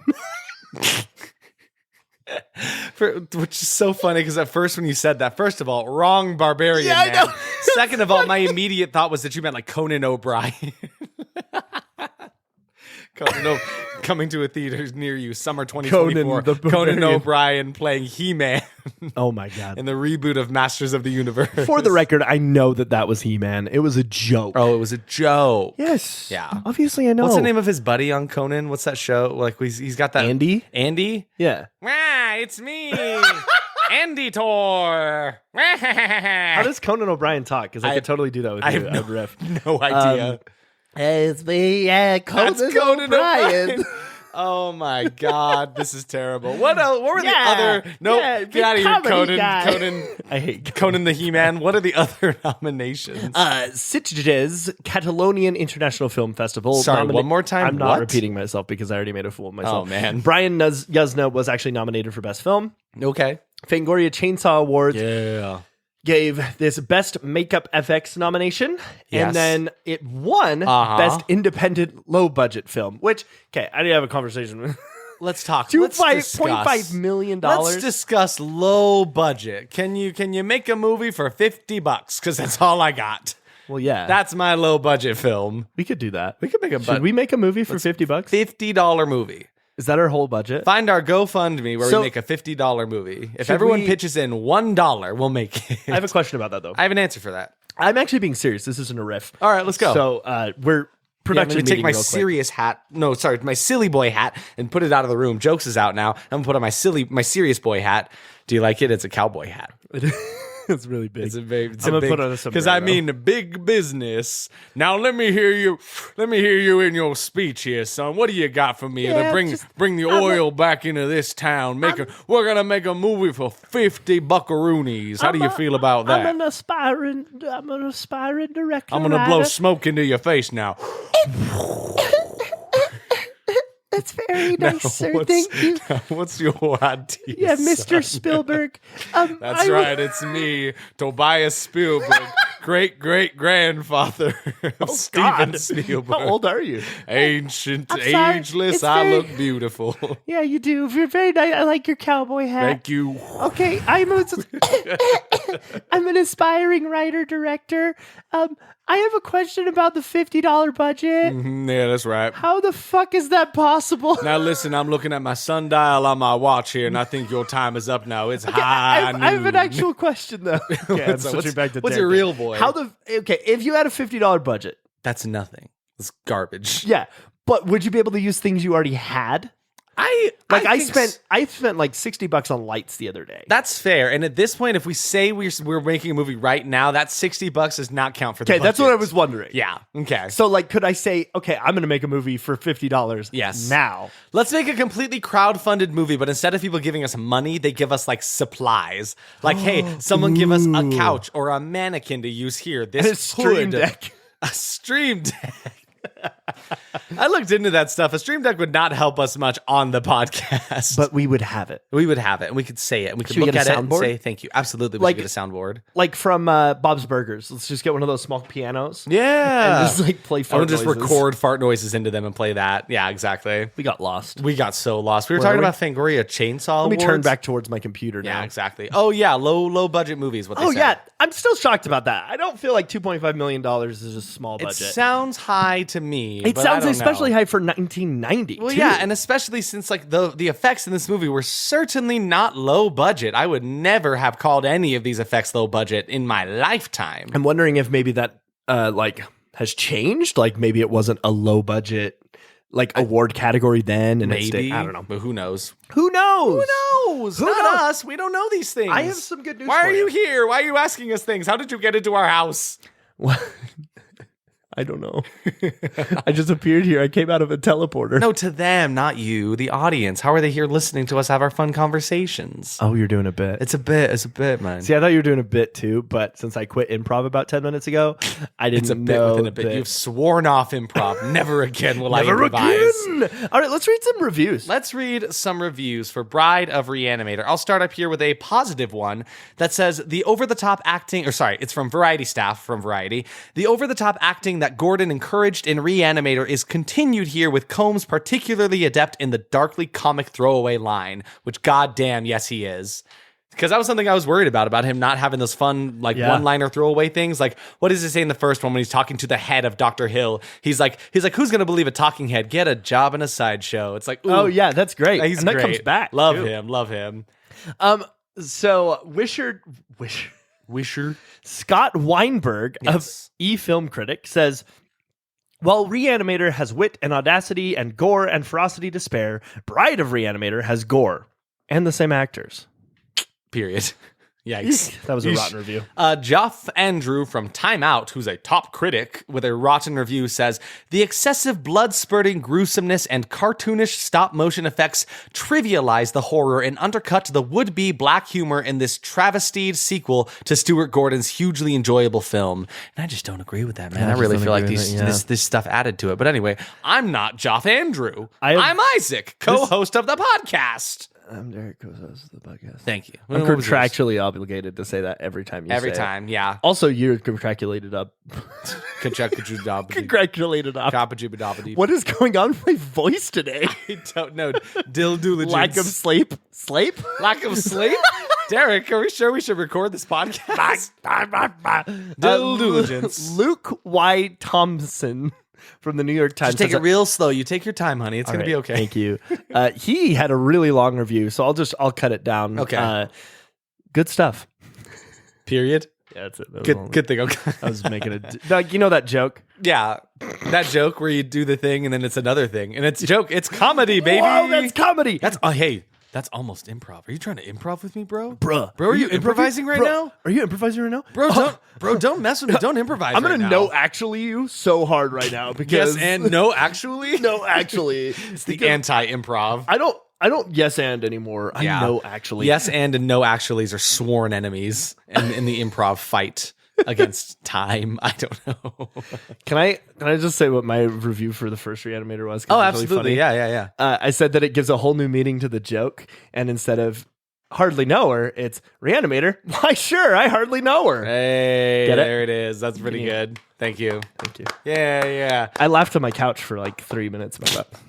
Which is so funny because at first when you said that, first of all, wrong barbarian. Yeah, I man. know. Second of all, my immediate thought was that you meant like Conan O'Brien. Coming to a theater near you, summer 2024. Conan the Conan Barbarian. O'Brien playing He-Man Oh my god. in the reboot of Masters of the Universe. For the record, I know that was He-Man. It was a joke. Oh, it was a joke. Yes. Yeah. Obviously, I know. What's the name of his buddy on Conan? What's that show? Like he's got that Andy? Andy? Yeah. Ah, it's me, Andy Tor. How does Conan O'Brien talk? Because I could totally do that with I you. have I'd riff. no idea. It's me, yeah, That's Conan O'Brien. Oh my God, this is terrible. What else? What were the other? No, get out of here, Conan. Conan. I hate Conan the He-Man. What are the other nominations? Sitges Catalonian International Film Festival. Sorry, one more time? I'm not What? repeating myself because I already made a fool of myself. Oh, man. Brian Yuzna was actually nominated for Best Film. Okay. Fangoria Chainsaw Awards Yeah. gave this Best Makeup FX nomination, Yes. and then it won Uh-huh. Best Independent Low Budget Film, which, okay, I didn't have a conversation with. Let's talk. Let's discuss. $2.5 million. Let's discuss low budget. Can you make a movie for $50? Because that's all I got. Well, yeah. That's my low budget film. we could do that. We could make a Should we make a movie for $50? $50 movie. Is that our whole budget? Find our GoFundMe where So- we make a $50 movie. If Should everyone we- pitches in $1, we'll make it. I have a question about that, though. I have an answer for that. I'm actually being serious. This isn't a riff. All right, let's go. So we're Yeah, I'm production gonna take meeting my real quick. serious hat. No, sorry, my silly boy hat and put it out of the room. Jokes is out now. I'm gonna put on my serious boy hat. Do you like it? It's a cowboy hat. It's really big. It's a big. It's I'm a gonna big, put on a because I sombrero. mean big business. Now let me hear you. Let me hear you in your speech here, son. What do you got for me Yeah, to bring the oil back into this town? We're gonna make a movie for 50 buckaroonies. How do you feel about that? I'm an aspiring director. I'm gonna blow smoke into your face now. That's very nice, sir. Thank you. What's your idea? Yeah, son? Mr. Spielberg. That's right. It's me, Tobias Spielberg, great grandfather of Steven Spielberg. How old are you? Ancient, I'm sorry. ageless. It's I very- look beautiful. Yeah, you do. You're very nice. I like your cowboy hat. Thank you. Okay, I'm an aspiring writer director. I have a question about the $50 budget. Yeah, that's right. How the fuck is that possible? Now listen, I'm looking at my sundial on my watch here, and I think your time is up now. It's I high have an noon. actual question though. Okay, I'm So switching back to what's Derek your here. real boy? If you had a $50 budget, That's nothing. It's garbage. yeah, but would you be able to use things you already had? I think spent like $60 on lights the other day. That's fair. And at this point, if we say we're making a movie right now, that $60 does not count for the budget. That's what I was wondering. Yeah. Okay. So like, could I say, okay, I'm going to make a movie for $50 Yes. now? Let's make a completely crowd-funded movie, but instead of people giving us money, they give us like supplies. Like, hey, someone give us a couch or a mannequin to use here. This And a Stream Deck. A Stream Deck. I looked into that stuff. A Stream Deck would not help us much on the podcast. But we would have it. We would have it, and we could say it, and we could Should we look get at a it and soundboard? say thank you. Absolutely, we Like- should get a soundboard. Like from Bob's Burgers. Let's just get one of those small pianos. Yeah. And just like play I fart would just noises. record fart noises into them and play that. Yeah, exactly. We got lost. We got so lost. We were Where talking are we? about Fangoria Chainsaw Let me turn Awards. back towards my computer now. Yeah, exactly. Oh yeah, low budget movies. What they Oh said. yeah, I'm still shocked about that. I don't feel like $2.5 million is a small It budget. sounds high to me. It but I sounds don't especially know. high for 1990. Well, too. yeah, and especially since like the effects in this movie were certainly not low budget. I would never have called any of these effects low budget in my lifetime. I'm wondering if maybe that like has changed. Like maybe it wasn't a low budget like award category then, and it's Maybe I don't know. but who knows? Who knows? Who knows? Who Not knows? us. We don't know these things. I have some good news. Why for are you here? Why are you asking us things? How did you get into our house? I don't know. I just appeared here. I came out of a teleporter. No, to them, not you, the audience. How are they here listening to us have our fun conversations? Oh, you're doing a bit. It's a bit, man. See, I thought you were doing a bit too, but since I quit improv about 10 minutes ago, I didn't It's a bit know within a bit. that- You've sworn off improv. Never again will I Never improvise. again. All right, let's read some reviews. Let's read some reviews for Bride of Re-Animator. I'll start up here with a positive one that says the over-the-top acting, it's from Variety staff from Variety. The over-the-top acting that Gordon encouraged in Re-Animator is continued here with Combs particularly adept in the darkly comic throwaway line, which goddamn, yes he is. Because that was something I was worried about him not having those fun, like, one-liner throwaway things. Like, what does he say in the first one when he's talking to the head of Dr. Hill? He's like, who's going to believe a talking head? Get a job in a sideshow. It's like, ooh. Oh, yeah, that's great. He's and that great. comes back. Love too. him. So, Wisher Scott Weinberg Yes. of E-Film Critic says, while Re-Animator has wit and audacity and gore and ferocity to spare, Bride of Re-Animator has gore and the same actors. Period. Yikes. That was a rotten review. Geoff Andrew from Time Out, who's a top critic with a rotten review, says the excessive blood-spurting gruesomeness and cartoonish stop-motion effects trivialize the horror and undercut the would-be black humor in this travestied sequel to Stuart Gordon's hugely enjoyable film. And I just don't agree with that, man. I just really don't feel like agree with it, yeah. this stuff added to it. But anyway, I'm not Geoff Andrew. I have- I'm Isaac, co-host of the podcast. I'm Derek, co-host of the podcast. Thank you. I'm What was yours? contractually obligated to say that every time you Every say time, yeah. it. Also, you're congratulated up. Congratulated. Congratulated up. What is going on with my voice today? I don't know. Diligence. Lack of sleep? Sleep? Lack of sleep? Derek, are we sure we should record this podcast? Diligence. Luke Y. Thompson from the New York Times. Just take says it real slow. You take your time, honey. It's All going to right, be okay. Thank you. He had a really long review, so I'll cut it down. Okay. Good stuff. Period. Yeah, that's it. Good thing. Okay. I was making like, you know that joke? Yeah. That joke where you do the thing and then it's another thing. And it's a joke. It's comedy, baby. Whoa, that's comedy. Hey, that's almost improv. Are you trying to improv with me, bro? Bruh. Bro, are you improvising right now? Are you improvising right now? Bro, don't mess with me. Don't improvise I'm right gonna now. no actually you so hard right now because Yes and no, actually? no actually. It's the anti-improv. I don't yes and anymore. I know actually. Yes and no actuallys are sworn enemies in the improv fight against time. I don't know. Can I just say what my review for the first Reanimator was? 'Cause Oh, it's really absolutely. funny. Yeah. I said that it gives a whole new meaning to the joke, and instead of hardly know her, it's Reanimator. Why, sure, I hardly know her. Hey, Get it? there it is. That's pretty good. Thank you. Thank you. Yeah. I laughed on my couch for like 3 minutes about that.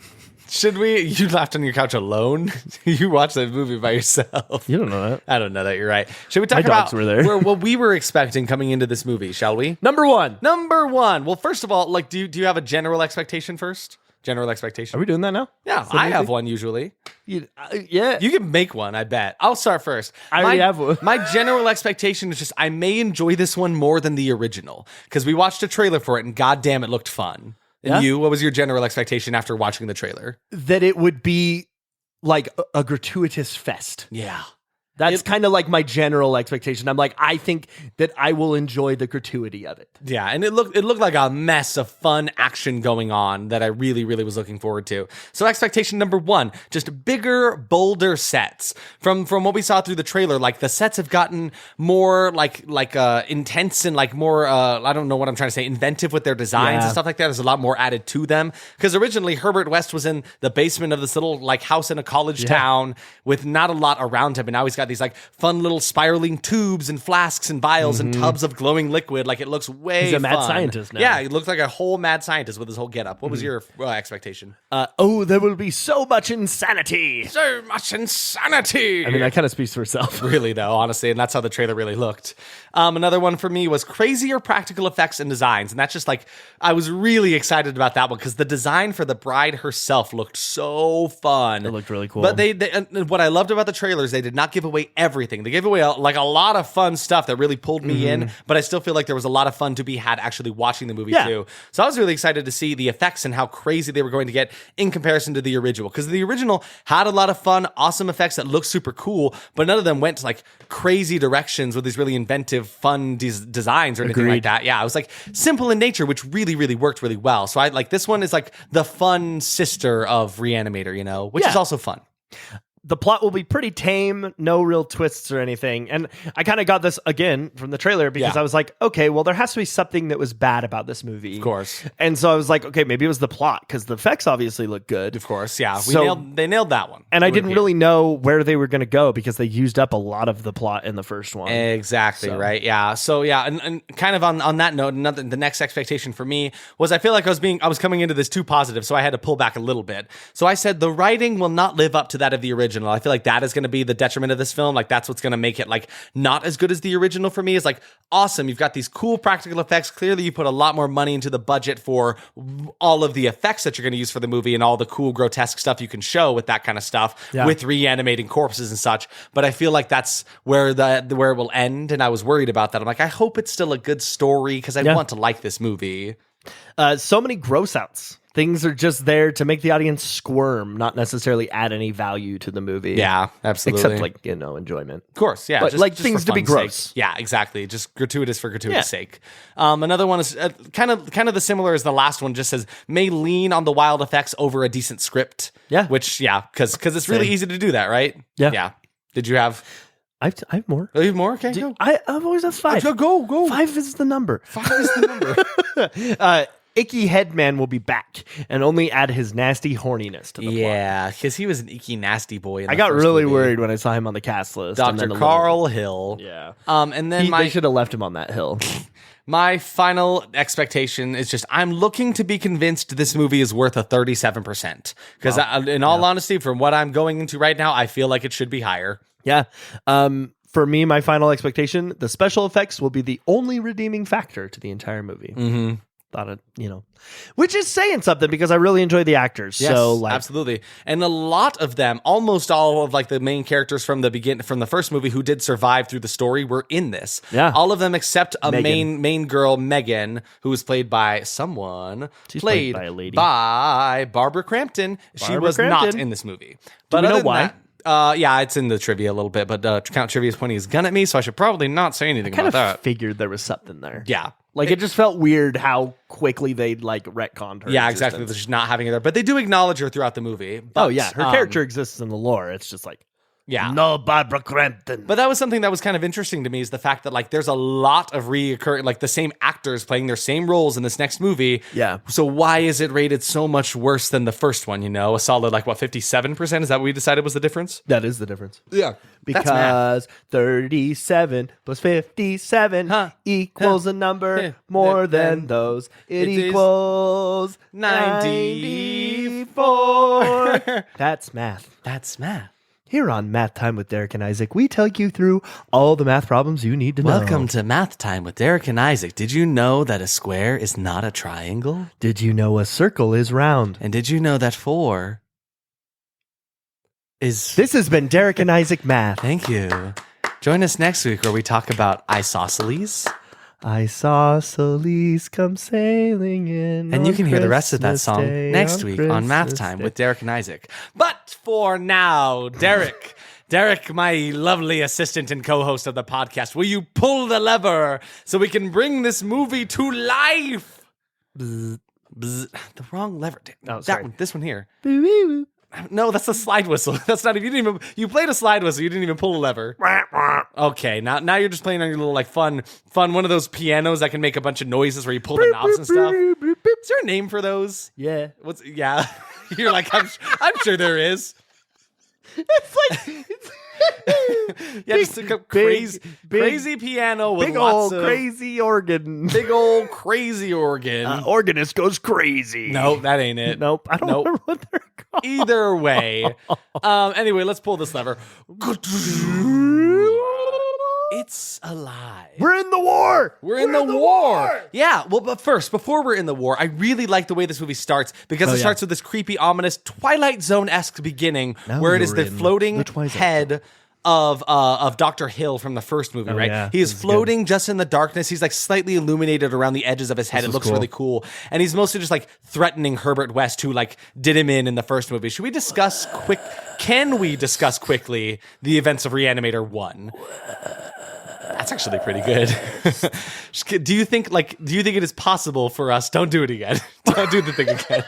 Should we? You laughed on your couch alone? You watched that movie by yourself. You don't know that. I don't know that. You're right. Should we talk My dogs about were there. what we were expecting coming into this movie? Shall we? Number one. Well, first of all, like, do you have a general expectation first? General expectation. Are we doing that now? Yeah, I have one usually. Yeah. You can make one, I bet. I'll start first. I already have one. My general expectation is just I may enjoy this one more than the original because we watched a trailer for it and goddamn, it looked fun. And Yeah? you, what was your general expectation after watching the trailer? That it would be like a gratuitous fest. Yeah. That's kind of like my general expectation. I'm like, I think that I will enjoy the gratuity of it. Yeah, and it looked like a mess of fun action going on that I really, really was looking forward to. So expectation number 1, just bigger, bolder sets. From what we saw through the trailer, like the sets have gotten more like intense and like more I don't know what I'm trying to say, inventive with their designs and stuff like that. There's a lot more added to them. Because originally Herbert West was in the basement of this little like house in a college town with not a lot around him, and now he's got these like fun little spiraling tubes and flasks and vials and tubs of glowing liquid. Like it looks way He's a mad fun. scientist now. Yeah, he looks like a whole mad scientist with his whole getup. What was your expectation? There will be so much insanity. So much insanity. I mean, that kind of speaks for itself. Really, though, honestly, and that's how the trailer really looked. Another one for me was crazier practical effects and designs, and that's just like, I was really excited about that one because the design for the bride herself looked so fun. It looked really cool. But they what I loved about the trailers, they did not give away everything. They gave away a lot of fun stuff that really pulled me in, but I still feel like there was a lot of fun to be had actually watching the movie too. So I was really excited to see the effects and how crazy they were going to get in comparison to the original, because the original had a lot of fun, awesome effects that looked super cool, but none of them went to like crazy directions with these really inventive, fun designs or anything like that. Yeah, it was like simple in nature, which really, really worked really well. So I like this one is like the fun sister of ReAnimator, you know, which is also fun. The plot will be pretty tame, no real twists or anything. And I kind of got this again from the trailer because I was like, okay, well, there has to be something that was bad about this movie. Of course. And so I was like, okay, maybe it was the plot because the effects obviously look good. Of course, yeah. They nailed that one. And I didn't really know where they were going to go because they used up a lot of the plot in the first one. Exactly, right? Yeah. So yeah, and kind of on that note, the next expectation for me was I feel like I was coming into this too positive, so I had to pull back a little bit. So I said the writing will not live up to that of the original. I feel like that is going to be the detriment of this film. Like that's what's going to make it like not as good as the original for me. Is like, awesome, you've got these cool practical effects. Clearly you put a lot more money into the budget for all of the effects that you're going to use for the movie and all the cool grotesque stuff you can show with that kind of stuff with reanimating corpses and such. But I feel like that's where it will end, and I was worried about that. I'm like, I hope it's still a good story because I want to like this movie. So many gross outs. Things are just there to make the audience squirm, not necessarily add any value to the movie. Yeah, absolutely. Except like, enjoyment. Of course, yeah. But just things to be gross. Sake. Yeah, exactly. Just gratuitous for gratuitous sake. Another one is kind of the similar as the last one, just says, may lean on the wild effects over a decent script. Yeah. Which, because it's really easy to do that, right? Yeah. Yeah. Did you have... I have more. Oh, you have more? Okay, go. I've always had 5. Go. 5 is the number. 5 is the number. Icky Headman will be back and only add his nasty horniness to the plot. Yeah, because he was an icky, nasty boy. I got really worried when I saw him on the cast list. Dr. Carl Hill. Yeah. And then they should have left him on that hill. My final expectation is just I'm looking to be convinced this movie is worth a 37%. Because in all honesty, from what I'm going into right now, I feel like it should be higher. Yeah. For me, my final expectation, the special effects will be the only redeeming factor to the entire movie. Mm-hmm. Thought it, which is saying something because I really enjoy the actors. Yes, so absolutely. And a lot of them, almost all of like the main characters from the first movie who did survive through the story were in this. Yeah. All of them except a main girl, Megan, who was played by someone played by a lady. By Barbara Crampton. She was not in this movie. But do we know why? It's in the trivia a little bit, but Count Trivia is pointing his gun at me, so I should probably not say anything about that. I figured there was something there. Yeah. Like, it just felt weird how quickly they'd, retconned her. Yeah, exactly. She's not having it there. But they do acknowledge her throughout the movie. But, her character exists in the lore. It's just like, no Barbara Crampton. But that was something that was kind of interesting to me, is the fact that, there's a lot of reoccurring, the same actors playing their same roles in this next movie. Yeah. So why is it rated so much worse than the first one, A solid, 57%? Is that what we decided was the difference? That is the difference. Yeah. Because 37 plus 57 equals a number more than those. It equals 94. That's math. That's math. Here on Math Time with Derek and Isaac, we take you through all the math problems you need to know. Welcome to Math Time with Derek and Isaac. Did you know that a square is not a triangle? Did you know a circle is round? And did you know that 4 is... This has been Derek and Isaac Math. Thank you. Join us next week where we talk about isosceles. I saw Solis come sailing in. And you can hear the rest of that Christmas song Day, next week on Math Christmas Time Day. with Derek and Isaac. But for now, Derek, my lovely assistant and co-host of the podcast, will you pull the lever so we can bring this movie to life? Bzz, bzz. The wrong lever. Oh, that sorry. one, this one here. Boo-woo-woo. No, that's a slide whistle. That's not even. You played a slide whistle. You didn't even pull a lever. Okay, now you're just playing on your little like fun one of those pianos that can make a bunch of noises where you pull the knobs and stuff. Is there a name for those? Yeah. Yeah. You're like I'm sure there is. It's like Yeah, just a crazy piano with big lots old of crazy organ. big old crazy organ. Organist goes crazy. No, that ain't it. Nope. I don't remember what they're called. Either way. Anyway, let's pull this lever. It's alive. We're in the war. We're in the war. Yeah. Well, but first, before we're in the war, I really like the way this movie starts because it starts with this creepy, ominous Twilight Zone-esque beginning where it is the floating head of Dr. Hill from the first movie, right? Yeah. He is floating just in the darkness. He's like slightly illuminated around the edges of his head. It looks really cool. And he's mostly just like threatening Herbert West, who like did him in the first movie. Can we discuss quickly the events of ReAnimator 1? That's actually pretty good. Do you think it is possible for us? Don't do it again. Don't do the thing again.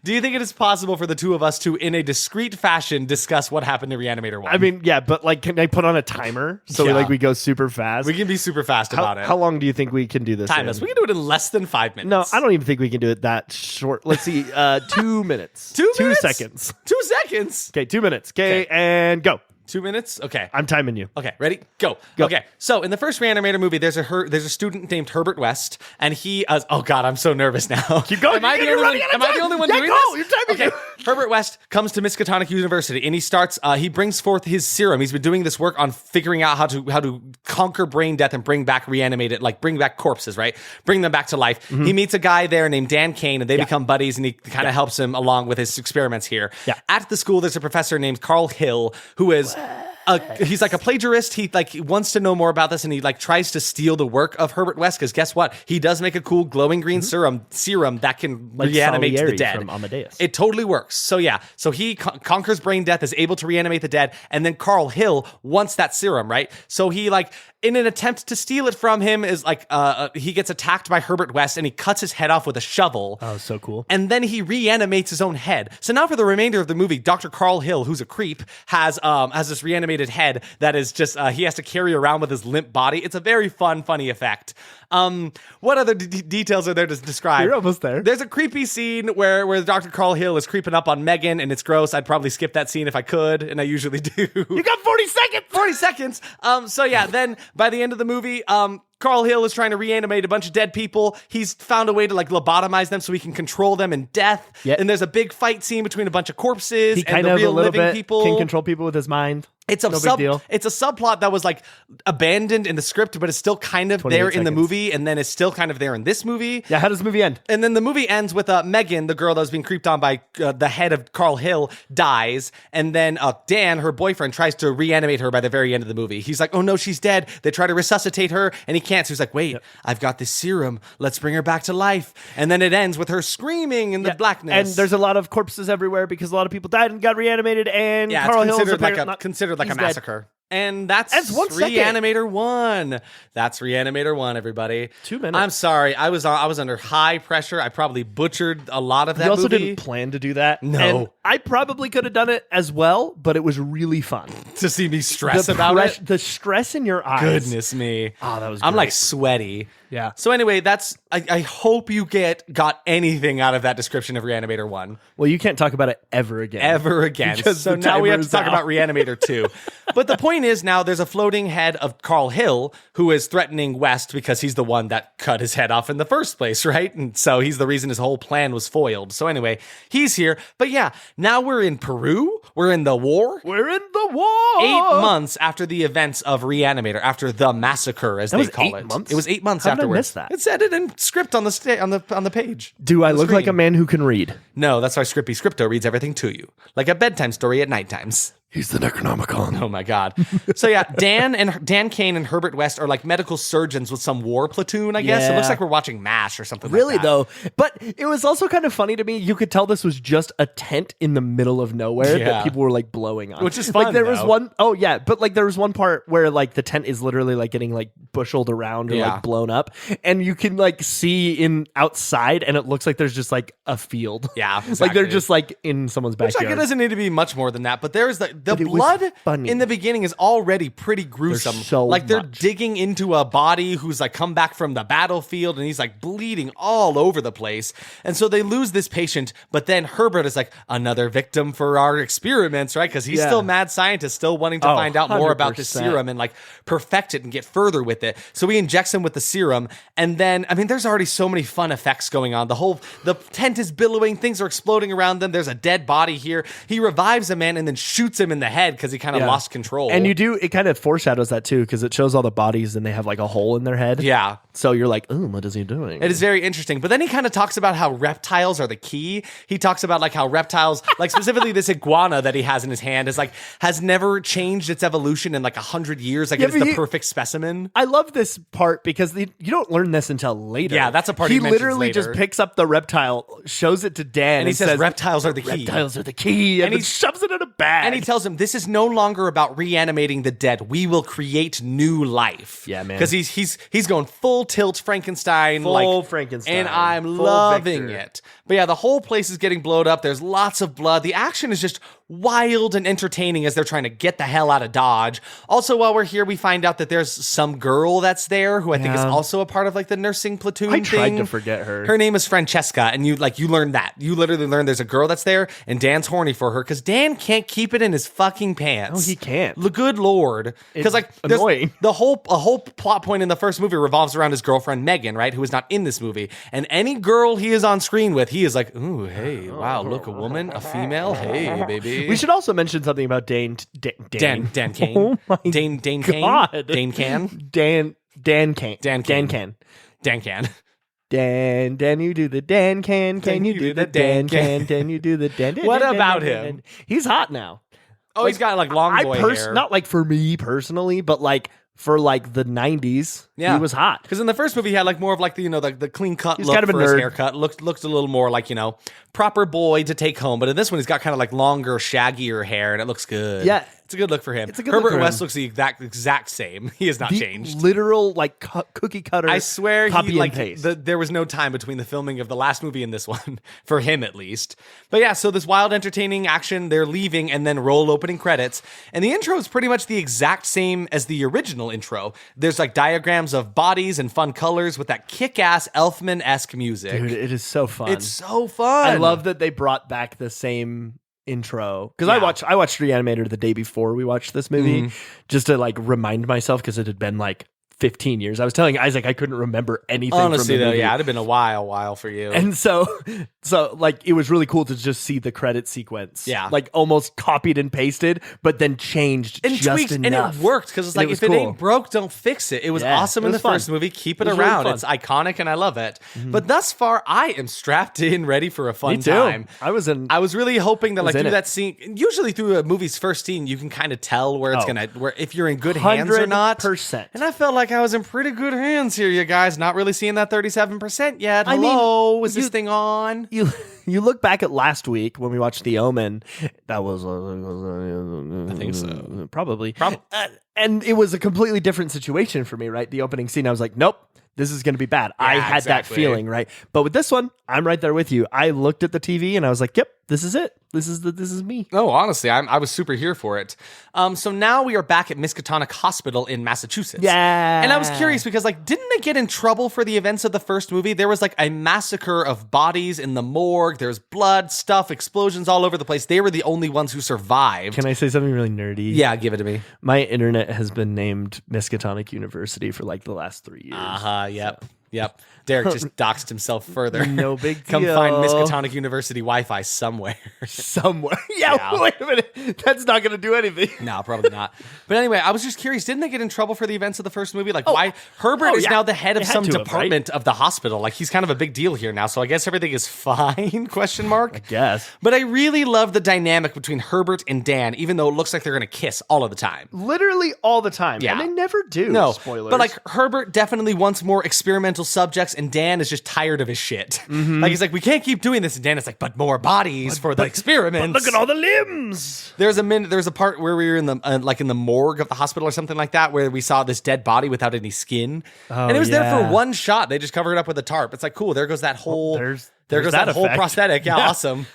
Do you think it is possible for the two of us to, in a discreet fashion, discuss what happened to ReAnimator 1? I mean, yeah, but like, can I put on a timer so we go super fast? We can be super fast about it. How long do you think we can do this? Time us. We can do it in less than 5 minutes. No, I don't even think we can do it that short. Let's see. 2 minutes. 2 minutes? 2 seconds. 2 seconds. Okay, 2 minutes. Okay, and go. 2 minutes? Okay. I'm timing you. Okay, ready? Go. Okay, so in the first ReAnimator movie, there's a student named Herbert West, and he oh god, I'm so nervous now. Keep going. Am I the only one doing go. this? You're timing. Okay. Herbert West comes to Miskatonic University, and he starts. He brings forth his serum. He's been doing this work on figuring out how to conquer brain death and bring back bring back corpses, right? Bring them back to life. Mm-hmm. He meets a guy there named Dan Kane, and they become buddies, and he kind of helps him along with his experiments here. Yeah. At the school, there's a professor named Carl Hill who is. He's like a plagiarist. He wants to know more about this, and he tries to steal the work of Herbert West because guess what? He does make a cool glowing green serum that can reanimate the dead. From Amadeus. It totally works. So yeah, so he conquers brain death, is able to reanimate the dead, and then Carl Hill wants that serum, right? So he in an attempt to steal it from him is he gets attacked by Herbert West, and he cuts his head off with a shovel. Oh, so cool. And then he reanimates his own head. So now for the remainder of the movie, Dr. Carl Hill, who's a creep, has this reanimated head that is just he has to carry around with his limp body. It's a very funny effect. What other details are there to describe? You're almost there. There's a creepy scene where Dr. Carl Hill is creeping up on Megan, and it's gross. I'd probably skip that scene if I could, and I usually do. You got 40 seconds. 40 seconds. So yeah, then by the end of the movie, Carl Hill is trying to reanimate a bunch of dead people. He's found a way to lobotomize them so he can control them in death. Yep. And there's a big fight scene between a bunch of corpses He and kind the of real a little living bit people. can control people with his mind. It's a big deal. It's a subplot that was abandoned in the script, but it's still kind of there in the movie, and then it's still kind of there in this movie. Yeah, how does the movie end? And then the movie ends with Megan, the girl that was being creeped on by the head of Carl Hill, dies, and then Dan, her boyfriend, tries to reanimate her by the very end of the movie. He's like, "Oh no, she's dead." They try to resuscitate her, and he can't. So he's like, "Wait, I've got this serum. Let's bring her back to life." And then it ends with her screaming in the blackness. And there's a lot of corpses everywhere because a lot of people died and got reanimated. And Carl Hill is considered like a massacre. Dead. And that's 1 second. ReAnimator 1. That's ReAnimator 1, everybody. 2 minutes. I'm sorry. I was under high pressure. I probably butchered a lot of that movie. You also movie. didn't plan to do that. No. And I probably could have done it as well, but it was really fun. To see me stress about it? The stress in your eyes. Goodness me. Oh, that was I'm great. sweaty. Yeah. So anyway, I hope you got anything out of that description of ReAnimator 1. Well, you can't talk about it ever again. Ever again. Because so now we have to talk about ReAnimator 2. But the point is now there's a floating head of Carl Hill who is threatening West because he's the one that cut his head off in the first place, right? And so he's the reason his whole plan was foiled. So anyway, he's here. But yeah, now we're in Peru. We're in the war. We're in the war. 8 months after the events of ReAnimator, after the massacre, as they call it. Months? It was 8 months How did I afterwards. miss that? It said it in script on the page. Do I look like a screen. man who can read? No, that's why Scripto reads everything to you. Like a bedtime story at night times. He's the Necronomicon. Oh my God. So yeah, Dan Kane and Herbert West are like medical surgeons with some war platoon, I guess. Yeah. It looks like we're watching MASH or something Really like that. though, but it was also kind of funny to me. You could tell this was just a tent in the middle of nowhere Yeah. that people were like blowing on, Which is fun, Like there was though. one, oh yeah, but like there was one part where like the tent is literally like getting like busheled around or Yeah. like blown up, and you can like see in outside, and it looks like there's just like a field. Yeah, like exactly. they're just like in someone's Which backyard. like it doesn't need to be much more than that, but there's the But it was blood funny. in the beginning is already pretty gruesome. so like they're much. digging into a body who's like come back from the battlefield and he's like bleeding all over the place. And so they lose this patient, but then Herbert is like another victim for our experiments, right? Because he's Yeah. still mad scientist, still wanting to Oh, find out more about this 100%. serum and like perfect it and get further with it. So he injects him with the serum, and then I mean there's already so many fun effects going on. The tent is billowing, things are exploding around them. There's a dead body here. He revives a man and then shoots him in the head because he kind of Yeah. lost control. And it kind of foreshadows that too, because it shows all the bodies and they have like a hole in their head. yeah. So you're like, oh, what is he doing? It is very interesting. But then he kind of talks about how reptiles are the key. He talks about like how reptiles, like specifically this iguana that he has in his hand is like, has never changed its evolution in like 100 years. Like Yeah, it is but the perfect specimen. I love this part because you don't learn this until later. Yeah, that's a part he he mentions literally later. just picks up the reptile, shows it to Dan, And he says reptiles are the key. reptiles are the key, and And then he- shoves it in a bag. And he tells him, this is no longer about reanimating the dead. We will create new life. Yeah, man. Because he's going full tilt Frankenstein. Full like, Frankenstein. And I'm Full loving Victor. it. But yeah, the whole place is getting blown up. There's lots of blood. The action is just wild and entertaining as they're trying to get the hell out of Dodge. Also, while we're here, we find out that there's some girl that's there who I think is Yeah. also a part of like the nursing platoon I tried thing. to forget her. Her name is Francesca, and you learn that. You literally learn there's a girl that's there, and Dan's horny for her because Dan can't keep it in his fucking pants. No, he can't. The good Lord. Because like there's annoying. a whole plot point in the first movie revolves around his girlfriend Megan, right? Who is not in this movie. And any girl he is on screen with, he is like, ooh, hey, wow, look, a woman, a female, hey, baby. We should also mention something about Dan Dan Kane. Oh my Dane Kane. God. Dane Can. Dan Kane. Dan Dan Kane. Can. Dan Can. Dan, you do the Dan can you do the Dan can you do the Dan? What Dan, about Dan, him? Dan. He's hot now. Oh, he's got like long boy hair. Not like for me personally, but like for like the 90s, Yeah. he was hot. Because in the first movie, he had like more of like the the clean cut He's look kind of a for his nerd. haircut. Looked a little more like proper boy to take home. But in this one, he's got kind of like longer, shaggier hair, and it looks good. Yeah. it's a good look for him. It's a good look Herbert for West him. looks the exact same. He has not The changed. literal like cookie cutter. I swear copy he like and paste. there was no time between the filming of the last movie and this one for him at least. But yeah, so this wild entertaining action, they're leaving and then roll opening credits. And the intro is pretty much the exact same as the original intro. There's like diagrams of bodies and fun colors with that kick-ass Elfman-esque music. Dude, it is so fun. It's so fun. I love that they brought back the same intro because Yeah. I watched ReAnimator the day before we watched this movie just to like remind myself because it had been like 15 years. I was telling Isaac I couldn't remember anything Honestly from the though, movie. yeah, it'd have been a while for you. And so like it was really cool to just see the credit sequence. Yeah. Like almost copied and pasted, but then changed and just tweaked, enough. and it worked because it's And like it was if it cool. ain't broke, don't fix it. It was Yeah, awesome it in was the first fun. movie. Keep it It was really around. fun. It's iconic, and I love it. But thus far, I am strapped in, ready for a fun Me too. time. I was really hoping that like in through it. that scene. Usually through a movie's first scene, you can kind of tell where it's Oh. where if you're in good hands or not. 100%. And I felt like I was in pretty good hands here, you guys. Not really seeing that 37% yet. I mean, Hello, is this you- thing on? You look back at last week when we watched The Omen. That was I think so. Probably. And it was a completely different situation for me, right? The opening scene, I was like, nope, this is going to be bad. I had exactly. that feeling, right? But with this one, I'm right there with you. I looked at the TV and I was like, yep, this is it. This is me. No, honestly, I was super here for it. So now we are back at Miskatonic Hospital in Massachusetts. Yeah. And I was curious because, like, didn't they get in trouble for the events of the first movie? There was, like, a massacre of bodies in the morgue. There's blood, stuff, explosions all over the place. They were the only ones who survived. Can I say something really nerdy? Yeah, give it to me. My internet has been named Miskatonic University for like the last 3 years. Yep. Yep. Derek just doxed himself further. No big Come deal. find Miskatonic University Wi-Fi somewhere. Somewhere. Yeah, Yeah. wait a minute. That's not going to do anything. No, probably not. But anyway, I was just curious. Didn't they get in trouble for the events of the first movie? Like, why? Herbert is yeah. now the head of They had some to have, department of the hospital. Like, he's kind of a big deal here now. So I guess everything is fine, question mark? Yes. But I really love the dynamic between Herbert and Dan, even though it looks like they're going to kiss all of the time. Literally all the time. Yeah. And they never do. No, Spoilers. but like Herbert definitely wants more experimental subjects, and Dan is just tired of his shit. Like he's like, we can't keep doing this, and Dan is like, but more bodies for the experiments. But look at all the limbs. There's a part where we were in the like in the morgue of the hospital or something like that, where we saw this dead body without any skin, and it was there for one shot. They just covered it up with a tarp. It's like, cool. There goes that whole. There goes that whole effect. prosthetic. Yeah, awesome.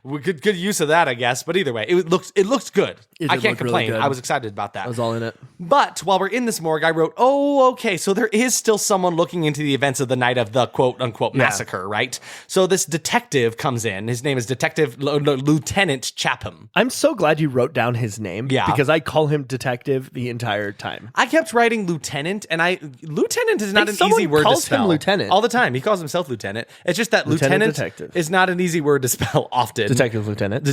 Good use of that, I guess. But either way, it looks good. I can't complain. Really I was excited about that. I was all in it. But while we're in this morgue, I wrote, oh, okay, so there is still someone looking into the events of the night of the quote-unquote massacre, right? So this detective comes in. His name is Lieutenant Chapham. I'm so glad you wrote down his name. Yeah. Because I call him Detective the entire time. I kept writing Lieutenant, and Lieutenant is not an someone easy word to calls him spell. Lieutenant. All the time. He calls himself Lieutenant. It's just that Lieutenant Lieutenant Detective. is not an easy word to spell often. Detective Lieutenant.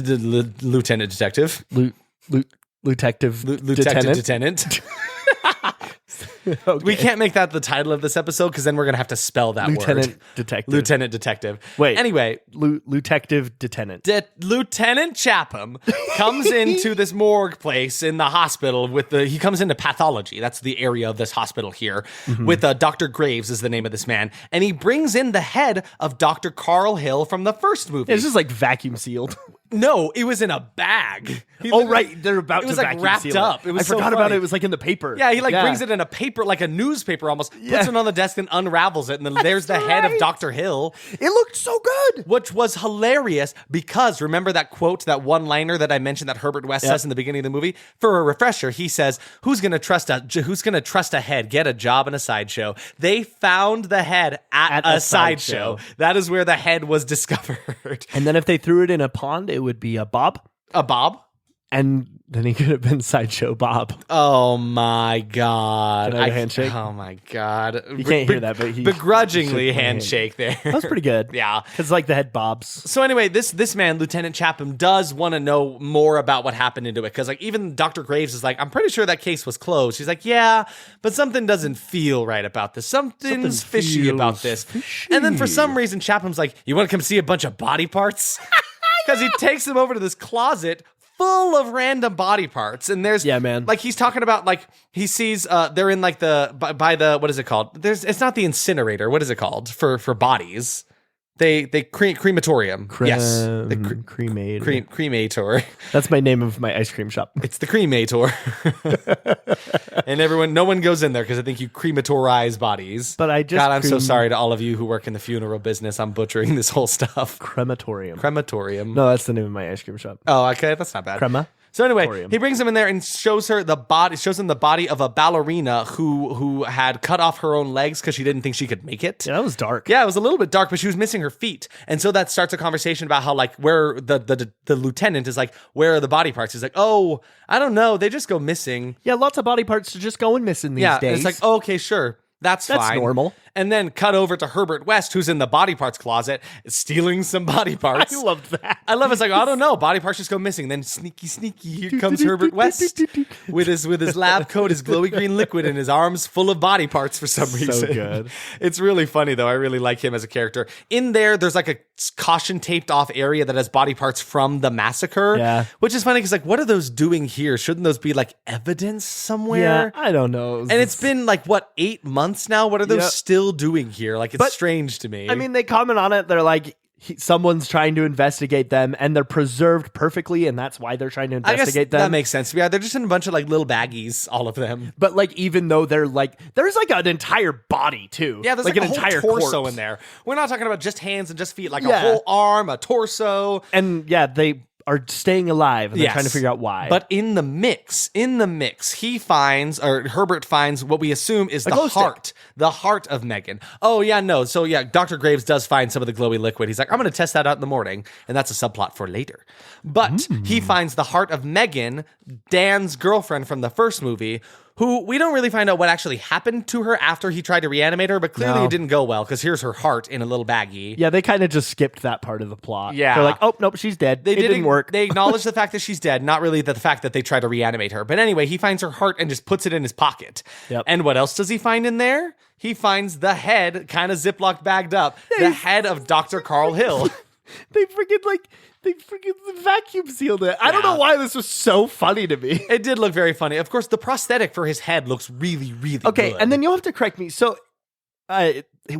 Lieutenant Detective. Detective Lieutenant. Okay. We can't make that the title of this episode because then we're going to have to spell that Lieutenant word. Detective. Lieutenant Detective. Wait. Anyway. Detective Detenant. Lieutenant Chapham comes into this morgue place in the hospital he comes into pathology. That's the area of this hospital here with Dr. Graves is the name of this man. And he brings in the head of Dr. Carl Hill from the first movie. It's just like vacuum sealed. No, it was in a bag. Right. They're about to It was like vacuum wrapped seal up. It. It was I so forgot about funny. it. It was like in the paper. Yeah, he brings it in a paper, like a newspaper almost, puts it on the desk and unravels it. And then there's the head of Dr. Hill. It looked so good. Which was hilarious because remember that quote, that one-liner that I mentioned that Herbert West says in the beginning of the movie? For a refresher, he says, who's going to trust a head, get a job in a sideshow? They found the head at a sideshow. That is where the head was discovered. And then if they threw it in a pond, it would be a Bob. A Bob? And then he could have been Sideshow Bob. Oh my God. Can I have a handshake? Oh my God. You can't hear that, but he begrudgingly handshake there. That was pretty good. Yeah. Because like the head Bobs. So anyway, this man, Lieutenant Chapham, does want to know more about what happened into it. Because like even Dr. Graves is like, I'm pretty sure that case was closed. She's like, yeah, but something doesn't feel right about this. Something's fishy about this. And then for some reason, Chapham's like, you want to come see a bunch of body parts? Because he takes them over to this closet full of random body parts, and there's like he's talking about like he sees they're in like by the what is it called? It's not the incinerator. What is it called for bodies? They crematorium. Yes, cremator. Cremator. That's my name of my ice cream shop. It's the cremator. And no one goes in there because I think you crematorize bodies. But I'm so sorry to all of you who work in the funeral business. I'm butchering this whole stuff. Crematorium. No, that's the name of my ice cream shop. Oh, okay, that's not bad. Crema. So anyway, he brings him in there and shows him the body of a ballerina who had cut off her own legs because she didn't think she could make it. Yeah, that was dark. Yeah, it was a little bit dark, but she was missing her feet. And so that starts a conversation about how like where the lieutenant is like, where are the body parts? He's like, oh, I don't know. They just go missing. Yeah, lots of body parts are just going missing these days. It's like, oh, okay, sure. That's fine. Normal. And then cut over to Herbert West, who's in the body parts closet, stealing some body parts. I loved that. I love it. It's like, I don't know. Body parts just go missing. Then sneaky, here comes Herbert West with his lab coat, his glowy green liquid, and his arms full of body parts for some reason. So good. It's really funny, though. I really like him as a character. In there's like a caution taped off area that has body parts from the massacre. Yeah. Which is funny because, like, what are those doing here? Shouldn't those be, like, evidence somewhere? Yeah, I don't know. And it's been, like, 8 months now? What are those still doing here? Like, it's strange to me. I mean, they comment on it. They're like, someone's trying to investigate them, and they're preserved perfectly, and that's why they're trying to investigate them. That makes sense. Yeah, they're just in a bunch of like little baggies, all of them. But like, even though they're like, there's like an entire body too. Yeah, there's like an a whole entire torso corpse in there. We're not talking about just hands and just feet, like a whole arm, a torso. And yeah, they are staying alive, and they're trying to figure out why. But in the mix, he finds, or Herbert finds what we assume is the heart of Megan. Oh yeah, no. So yeah, Dr. Graves does find some of the glowy liquid. He's like, I'm going to test that out in the morning, and that's a subplot for later. But he finds the heart of Megan, Dan's girlfriend from the first movie, who we don't really find out what actually happened to her after he tried to reanimate her, but clearly No. it didn't go well because here's her heart in a little baggie. Yeah, they kind of just skipped that part of the plot. Yeah. They're like, oh, nope, she's dead. It didn't work. They acknowledge the fact that she's dead, not really the fact that they try to reanimate her. But anyway, he finds her heart and just puts it in his pocket. Yep. And what else does he find in there? He finds the head, kind of Ziploc bagged up, the head of Dr. Carl Hill. They freaking vacuum sealed it. I don't know why this was so funny to me. It did look very funny. Of course, the prosthetic for his head looks really, really Okay, good. and then you'll have to correct me. So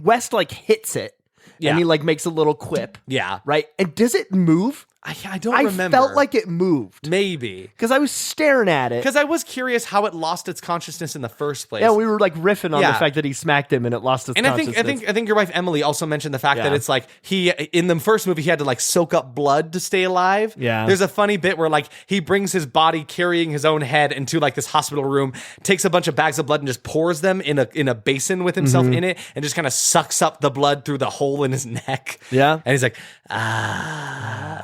West like hits it, Yeah. and he like makes a little quip, Yeah. right? And does it move? I don't remember. I felt like it moved Maybe. because I was staring at it. Because I was curious how it lost its consciousness in the first place. Yeah, we were like riffing on Yeah. the fact that he smacked him and it lost its And I consciousness. think your wife Emily also mentioned the fact that Yeah. it's like he in the first movie he had to like soak up blood to stay alive. Yeah. There's a funny bit where like he brings his body carrying his own head into like this hospital room, takes a bunch of bags of blood and just pours them in a basin with himself Mm-hmm. in it, and just kind of sucks up the blood through the hole in his neck. Yeah. And he's like,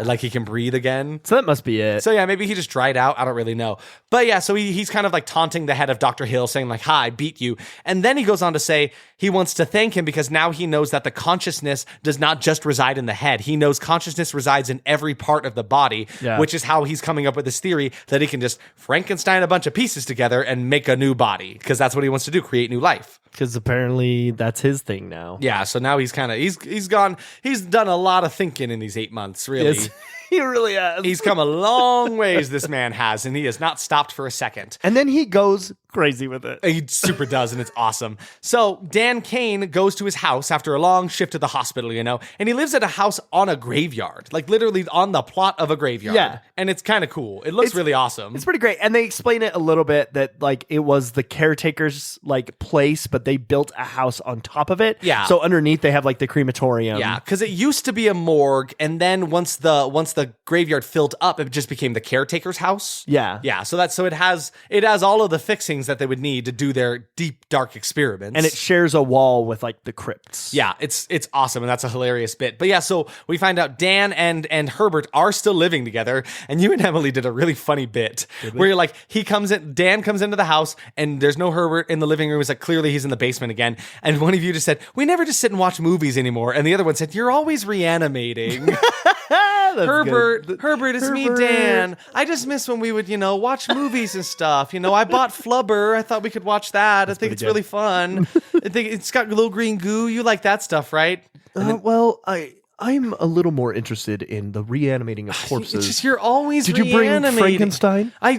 like he can breathe again. So that must be it. So yeah, maybe he just dried out. I don't really know. But yeah, so he's kind of like taunting the head of Dr. Hill, saying like, "Ha, I beat you." And then he goes on to say he wants to thank him because now he knows that the consciousness does not just reside in the head. He knows consciousness resides in every part of the body, Yeah. which is how he's coming up with this theory that he can just Frankenstein a bunch of pieces together and make a new body, because that's what he wants to do, create new life. Because apparently that's his thing now. Yeah, so now he's kind of he's done a lot of thinking in these 8 months, really. Yes, he really has. He's come a long ways, this man has, and he has not stopped for a second. And then he goes crazy with it. He super does, and it's awesome. So Dan Kane goes to his house after a long shift to the hospital, and he lives at a house on a graveyard, like literally on the plot of a graveyard. Yeah. And it's kind of cool. It looks really awesome. It's pretty great. And they explain it a little bit that like it was the caretaker's like place, but they built a house on top of it. Yeah. So underneath they have like the crematorium. Yeah, because it used to be a morgue, and then once the graveyard filled up, it just became the caretaker's house. Yeah. Yeah. So it has all of the fixings that they would need to do their deep, dark experiments. And it shares a wall with like the crypts. Yeah, it's awesome, and that's a hilarious bit. But yeah, so we find out Dan and Herbert are still living together, and you and Emily did a really funny bit where you're like, Dan comes into the house, and there's no Herbert in the living room. It's like clearly he's in the basement again. And one of you just said, "We never just sit and watch movies anymore," and the other one said, "You're always reanimating." Herbert, it's me, Dan. I just miss when we would, watch movies and stuff. I bought Flubber. I thought we could watch that. I think it's really fun. I think it's got little green goo. You like that stuff, right? Well, I'm a little more interested in the reanimating of corpses. It's just you're always Did you bring reanimating. Frankenstein? I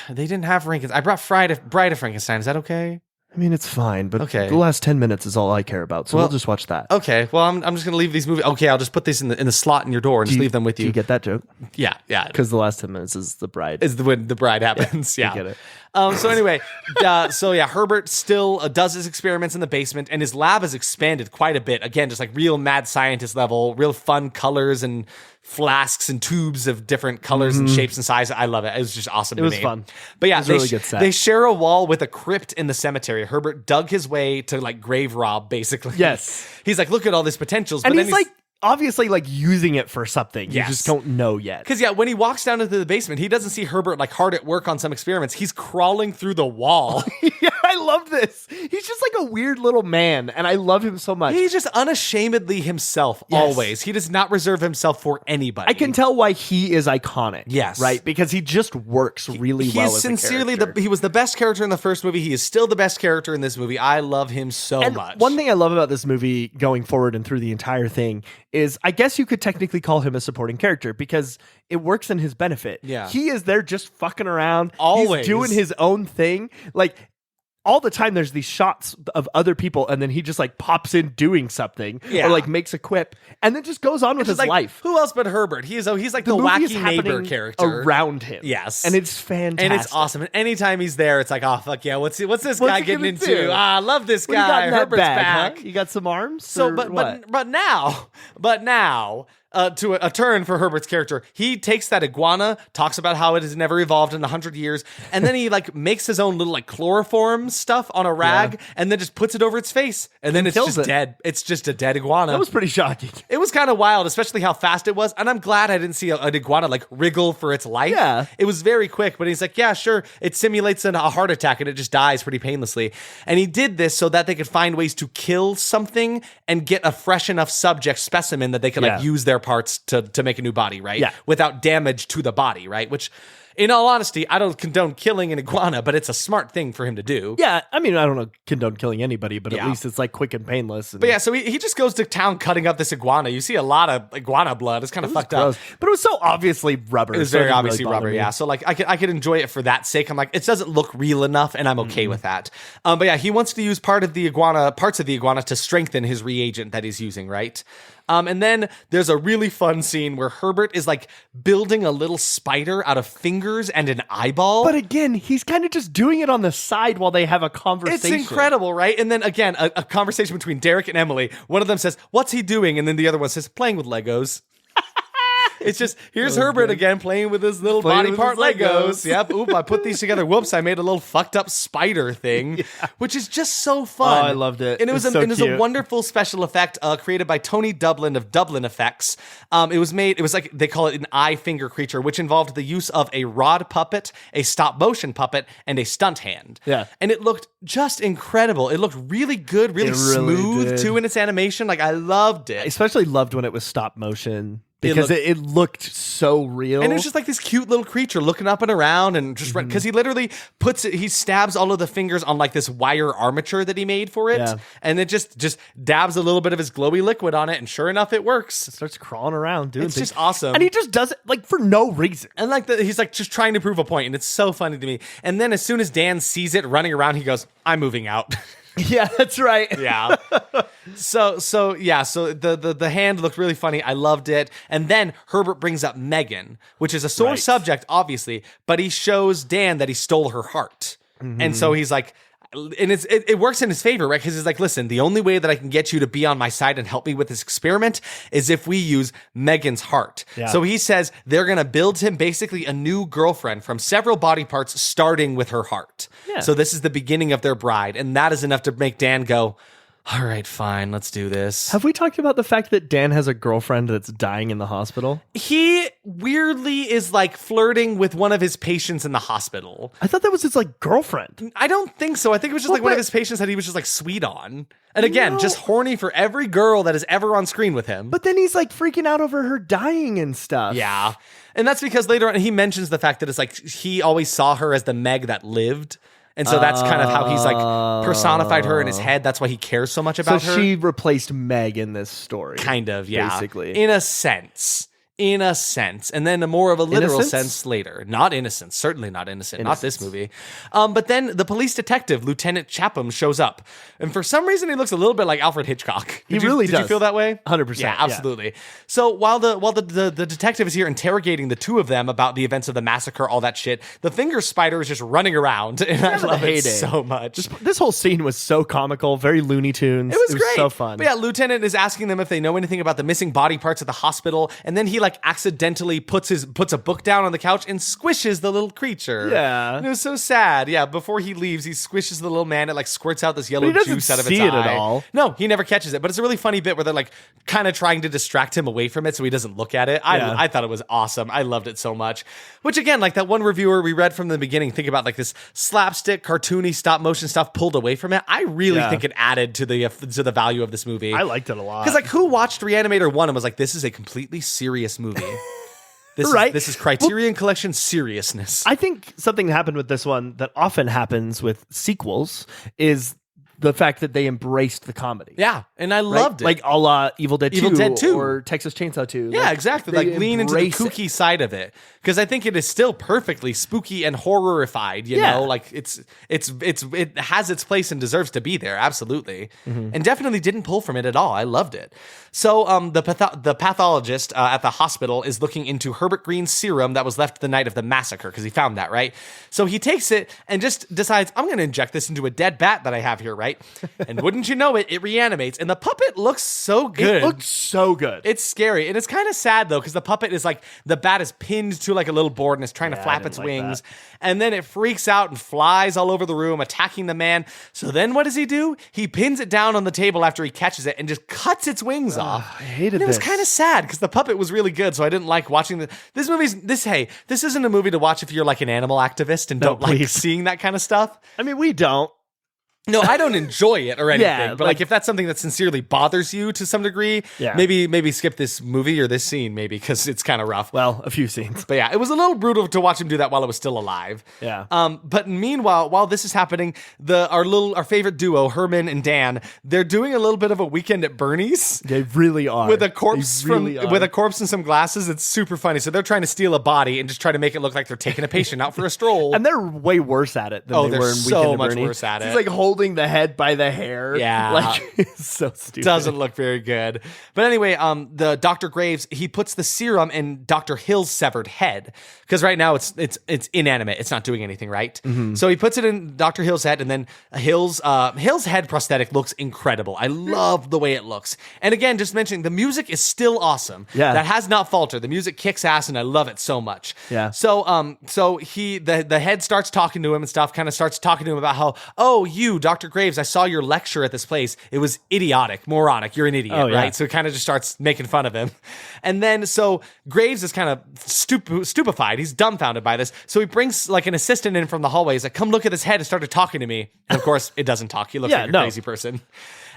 they didn't have Frankenstein. I brought Bride of Frankenstein. Is that okay? I mean, it's fine, but Okay. the last 10 minutes is all I care about, so we'll just watch that. Okay. Well, I'm just gonna leave these movies. Okay, I'll just put these in the slot in your door and just leave them with Do you. you get that joke? Yeah. Because the last 10 minutes is the bride. Is when the bride happens. Yeah. get it. So anyway, Herbert still does his experiments in the basement, and his lab has expanded quite a bit. Again, just like real mad scientist level, real fun colors and flasks and tubes of different colors and shapes and sizes. I love it. It was just awesome. It was fun. But yeah, It was a really good set. they share a wall with a crypt in the cemetery. Herbert dug his way to like grave rob, basically. Yes. He's like, look at all these potentials. And but he's then like obviously like using it for something. Yes. You just don't know yet. Because when he walks down into the basement, he doesn't see Herbert like hard at work on some experiments. He's crawling through the wall. Yeah, I love this. He's just like a weird little man, and I love him so much. He's just unashamedly himself, Yes. always. He does not reserve himself for anybody. I can tell why he is iconic. Yes. Right? Because he just works really well as a sincerely character. he was the best character in the first movie. He is still the best character in this movie. I love him so And much. one thing I love about this movie going forward and through the entire thing is I guess you could technically call him a supporting character because it works in his benefit. Yeah. He is there just fucking around. Always. He's doing his own thing. Like all the time there's these shots of other people and then he just like pops in doing something Yeah. or like makes a quip and then just goes on with his like, life. Who else but Herbert? He's like the movie is wacky neighbor happening character around him. Yes. And it's fantastic. And it's awesome. And anytime he's there, it's like, oh fuck yeah, what's this guy he getting gonna into? do? I love this What do you got guy. in that Herbert's bag, back. huh? You got some arms? So, or what? but now, to a turn for Herbert's character. He takes that iguana, talks about how it has never evolved in 100 years, and then he like makes his own little like chloroform stuff on a rag, and then just puts it over its face, and then it's just dead. It's just a dead iguana. That was pretty shocking. It was kind of wild, especially how fast it was, and I'm glad I didn't see an iguana like wriggle for its life. Yeah. It was very quick, but he's like, yeah, sure, it simulates a heart attack, and it just dies pretty painlessly. And he did this so that they could find ways to kill something and get a fresh enough subject specimen that they could like use their parts to make a new body, right? Yeah. Without damage to the body, right? Which, in all honesty, I don't condone killing an iguana, but it's a smart thing for him to do. Yeah, I mean, I don't condone killing anybody, but at least it's like quick and painless. And But yeah, so he just goes to town cutting up this iguana. You see a lot of iguana blood. It's kind of fucked up. But it was so obviously rubber. It was very obviously rubber, yeah. So like I could enjoy it for that sake. I'm like, it doesn't look real enough, and I'm okay with that. But yeah, he wants to use parts of the iguana to strengthen his reagent that he's using, right? And then there's a really fun scene where Herbert is like building a little spider out of fingers and an eyeball. But again, he's kind of just doing it on the side while they have a conversation. It's incredible, right? And then again, a conversation between Derek and Emily. One of them says, "What's he doing?" And then the other one says, "Playing with Legos." It's just, here's Herbert again playing with his little body part Legos. Yep. Oop, I put these together. Whoops, I made a little fucked up spider thing, which is just so fun. Oh, I loved it. And it was a wonderful special effect created by Tony Dublin of Dublin Effects. It was like, they call it an eye finger creature, which involved the use of a rod puppet, a stop motion puppet, and a stunt hand. Yeah. And it looked just incredible. It looked really good, really smooth too in its animation. Like, I loved it. I especially loved when it was stop motion. Because it looked so real. And it was just like this cute little creature looking up and around and just because he literally he stabs all of the fingers on like this wire armature that he made for it. Yeah. And it just dabs a little bit of his glowy liquid on it. And sure enough, it works. It starts crawling around doing It's things. just awesome. And he just does it like for no reason. And like he's like just trying to prove a point, and it's so funny to me. And then as soon as Dan sees it running around, he goes, "I'm moving out." Yeah, that's right. Yeah. So the hand looked really funny. I loved it. And then Herbert brings up Megan, which is a sore subject, obviously, but he shows Dan that he stole her heart. And so he's like, and it works in his favor, right? Because he's like, listen, the only way that I can get you to be on my side and help me with this experiment is if we use Megan's heart. Yeah. So he says they're going to build him basically a new girlfriend from several body parts, starting with her heart. Yeah. So this is the beginning of their bride. And that is enough to make Dan go, all right, fine, let's do this. Have we talked about the fact that Dan has a girlfriend that's dying in the hospital? He weirdly is like flirting with one of his patients in the hospital. I thought that was his like girlfriend. I don't think so. I think it was just like one of his patients that he was just like sweet on. And again, just horny for every girl that is ever on screen with him. But then he's like freaking out over her dying and stuff. Yeah. And that's because later on he mentions the fact that it's like he always saw her as the Meg that lived. And so that's kind of how he's like personified her in his head. That's why he cares so much about her. So she replaced Meg in this story. Kind of, yeah. Basically. In a sense. And then a more of a literal sense later. Not innocent. Certainly not innocent. Not this movie. But then the police detective, Lieutenant Chapham, shows up. And for some reason, he looks a little bit like Alfred Hitchcock. Did you feel that way? 100%. Yeah, absolutely. So while the detective is here interrogating the two of them about the events of the massacre, all that shit, the finger spider is just running around. And I love it so much. This whole scene was so comical, very Looney Tunes. It was great. So fun. But yeah, Lieutenant is asking them if they know anything about the missing body parts at the hospital, and then he like accidentally puts a book down on the couch and squishes the little creature. Yeah. And it was so sad. Yeah, before he leaves, he squishes the little man. It like squirts out this yellow he doesn't juice out of see its it eye. at all. No, he never catches it. But it's a really funny bit where they're like kind of trying to distract him away from it so he doesn't look at it. I thought it was awesome. I loved it so much. Which again, like that one reviewer we read from the beginning, think about like this slapstick, cartoony, stop motion stuff pulled away from it. I really think it added to the value of this movie. I liked it a lot. Because like who watched ReAnimator 1 and was like, this is a completely serious movie. This is Criterion Collection seriousness. I think something happened with this one that often happens with sequels is the fact that they embraced the comedy. Yeah, and I loved it. Like a la Evil Dead 2 or Texas Chainsaw 2. Yeah, exactly. Like lean into the kooky side of it. Because I think it is still perfectly spooky and horrorified, you know? Like it has its place and deserves to be there, absolutely. And definitely didn't pull from it at all. I loved it. So the pathologist at the hospital is looking into Herbert Green's serum that was left the night of the massacre, because he found that, right? So he takes it and just decides, I'm going to inject this into a dead bat that I have here, right? right? And wouldn't you know it, it reanimates, and the puppet looks so good. It looked so good. It's scary, and it's kind of sad though, because the puppet is like, the bat is pinned to like a little board and is trying to flap its wings, and then it freaks out and flies all over the room, attacking the man. So then what does he do? He pins it down on the table after he catches it and just cuts its wings off. I hated It was this. kind of sad because the puppet was really good, so I didn't like watching this movie's this. Hey, this isn't a movie to watch if you're like an animal activist and don't like please. seeing that kind of stuff. I mean, we don't. No, I don't enjoy it or anything. Yeah, but like if that's something that sincerely bothers you to some degree, Yeah. maybe skip this movie or this scene maybe because it's kind of rough. Well, a few scenes. But yeah, it was a little brutal to watch him do that while it was still alive. Yeah. But meanwhile, while this is happening, our favorite duo, Herman and Dan, they're doing a little bit of a Weekend at Bernie's. They really are. With a corpse They really are. with a corpse and some glasses. It's super funny. So they're trying to steal a body and just try to make it look like they're taking a patient out for a stroll. And they're way worse at it than they they're were in so Weekend at much Bernie's. worse at it. He's like holding the head by the hair. Yeah. Like, it's so stupid. Doesn't look very good. But anyway, the Dr. Graves, he puts the serum in Dr. Hill's severed head. Because right now it's inanimate. It's not doing anything, right? Mm-hmm. So he puts it in Dr. Hill's head, and then Hill's head prosthetic looks incredible. I love the way it looks. And again, just mentioning, the music is still awesome. Yeah. That has not faltered. The music kicks ass, and I love it so much. Yeah. So the head starts talking to him and stuff, kind of starts talking to him about how, oh, you, Dr. Graves, I saw your lecture at this place. It was idiotic, moronic. You're an idiot, Oh, yeah. right? So it kind of just starts making fun of him. And then so Graves is kind of stupefied. He's dumbfounded by this. So he brings like an assistant in from the hallway. He's like, come look at this head, and started talking to me. And of course, it doesn't talk. He looks like a crazy person.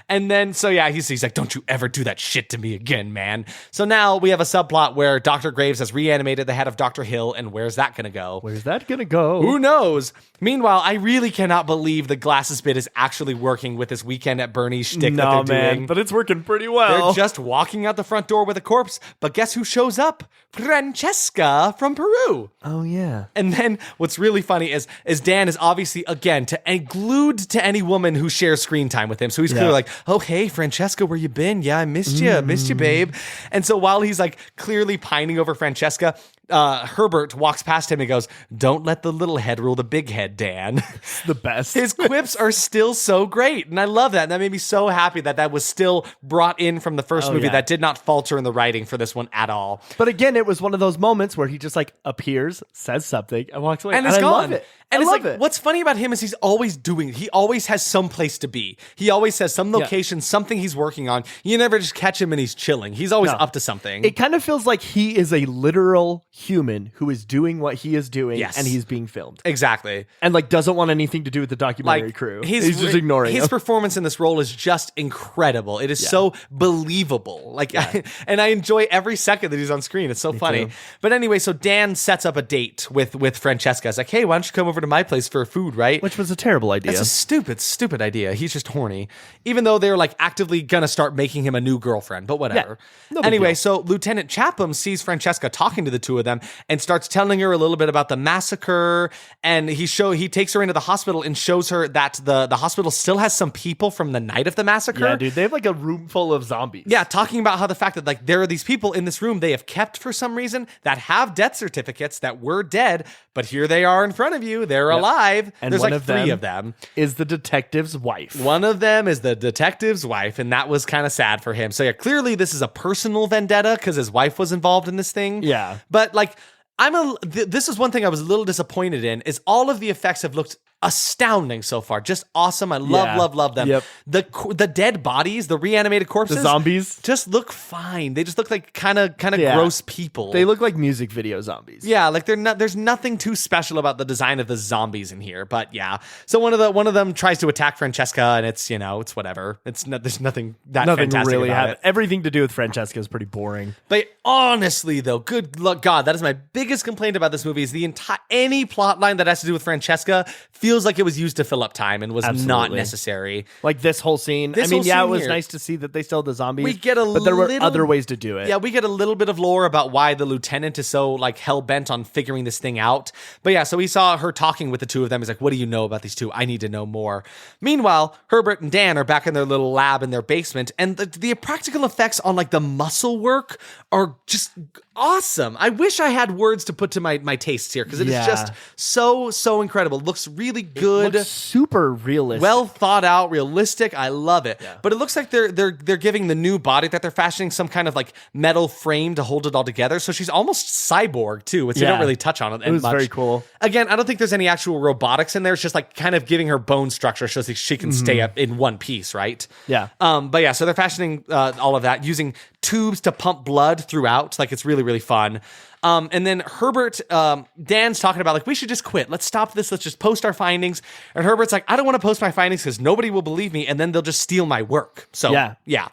And then, so yeah, he's like, don't you ever do that shit to me again, man. So now we have a subplot where Dr. Graves has reanimated the head of Dr. Hill, and where's that going to go? Where's that gonna go? Who knows? Meanwhile, I really cannot believe the glasses bit is actually working with this Weekend at Bernie's shtick that they're doing. But it's working pretty well. They're just walking out the front door with a corpse, but guess who shows up? Francesca from Peru. Oh yeah. And then what's really funny is Dan is obviously, again, glued to any woman who shares screen time with him. So he's clearly like, oh, hey, Francesca, where you been? Yeah, I missed you. Missed you, babe. And so while he's like clearly pining over Francesca, Herbert walks past him and goes, don't let the little head rule the big head, Dan. It's the best. His quips are still so great. And I love that. And that made me so happy that was still brought in from the first movie. yeah. That did not falter in the writing for this one at all. But again, it was one of those moments where he just like appears, says something, and walks away. And it's I gone. love it. And I it's love like, it. what's funny about him is he always has some place to be. He always has some location, something he's working on. You never just catch him and he's chilling. He's always No. up to something. It kind of feels like he is a literal human who is doing what he is doing, Yes. and he's being filmed, Exactly. and like doesn't want anything to do with the documentary crew. He's just ignoring his him. performance in this role is just incredible. It is so believable. Like, and I enjoy every second that he's on screen. It's so funny. too. But anyway, so Dan sets up a date with Francesca. It's like, hey, why don't you come over to my place for food, right? Which was a terrible idea. It's a stupid idea. He's just horny. Even though they're like actively gonna start making him a new girlfriend, but whatever. no big Anyway, deal. so Lieutenant Chapham sees Francesca talking to the two of them and starts telling her a little bit about the massacre. And he takes her into the hospital and shows her that the hospital still has some people from the night of the massacre. Yeah, dude, they have like a room full of zombies. Yeah, talking about how the fact that like there are these people in this room they have kept for some reason that have death certificates that were dead, but here they are in front of you. They're alive. And there's one like of three them of them. is the detective's wife. One of them is the detective's wife, and that was kind of sad for him. So yeah, clearly this is a personal vendetta because his wife was involved in this thing. Yeah. But like, this is one thing I was a little disappointed in, is all of the effects have looked astounding so far. Just awesome. I love them. Yep. The dead bodies, the reanimated corpses, The zombies. just look fine. They just look like kind of Yeah. gross people. They look like music video zombies. Yeah, like there's nothing too special about the design of the zombies in here, but yeah. So one of them tries to attack Francesca, and it's it's whatever. There's nothing fantastic really about it. Everything to do with Francesca is pretty boring. But honestly, though, good luck, God, that is my biggest complaint about this movie is any plot line that has to do with Francesca feels like it was used to fill up time and was not Absolutely. necessary. Like this whole scene. This I mean, whole yeah, it scene was here. nice to see that they still had the zombies. We get but there were little- other ways to do it. Yeah, we get a little bit of lore about why the lieutenant is so like hell bent on figuring this thing out. But yeah, so we saw her talking with the two of them. He's like, "What do you know about these two? I need to know more." Meanwhile, Herbert and Dan are back in their little lab in their basement, and the practical effects on like the muscle work are just awesome. I wish I had words to put to my tastes here because it is just so incredible. It looks really good. It looks super realistic. Well thought out, realistic. I love it. Yeah. But it looks like they're giving the new body that they're fashioning some kind of like metal frame to hold it all together. So she's almost cyborg too, which they don't really touch on it. It was much. very cool. Again, I don't think there's any actual robotics in there. It's just like kind of giving her bone structure so that she can stay up in one piece, right? Yeah. But yeah, so they're fashioning all of that using tubes to pump blood throughout. Like it's really, really fun. And then Herbert, Dan's talking about like, we should just quit. Let's stop this. Let's just post our findings. And Herbert's like, I don't want to post my findings because nobody will believe me. And then they'll just steal my work. So yeah.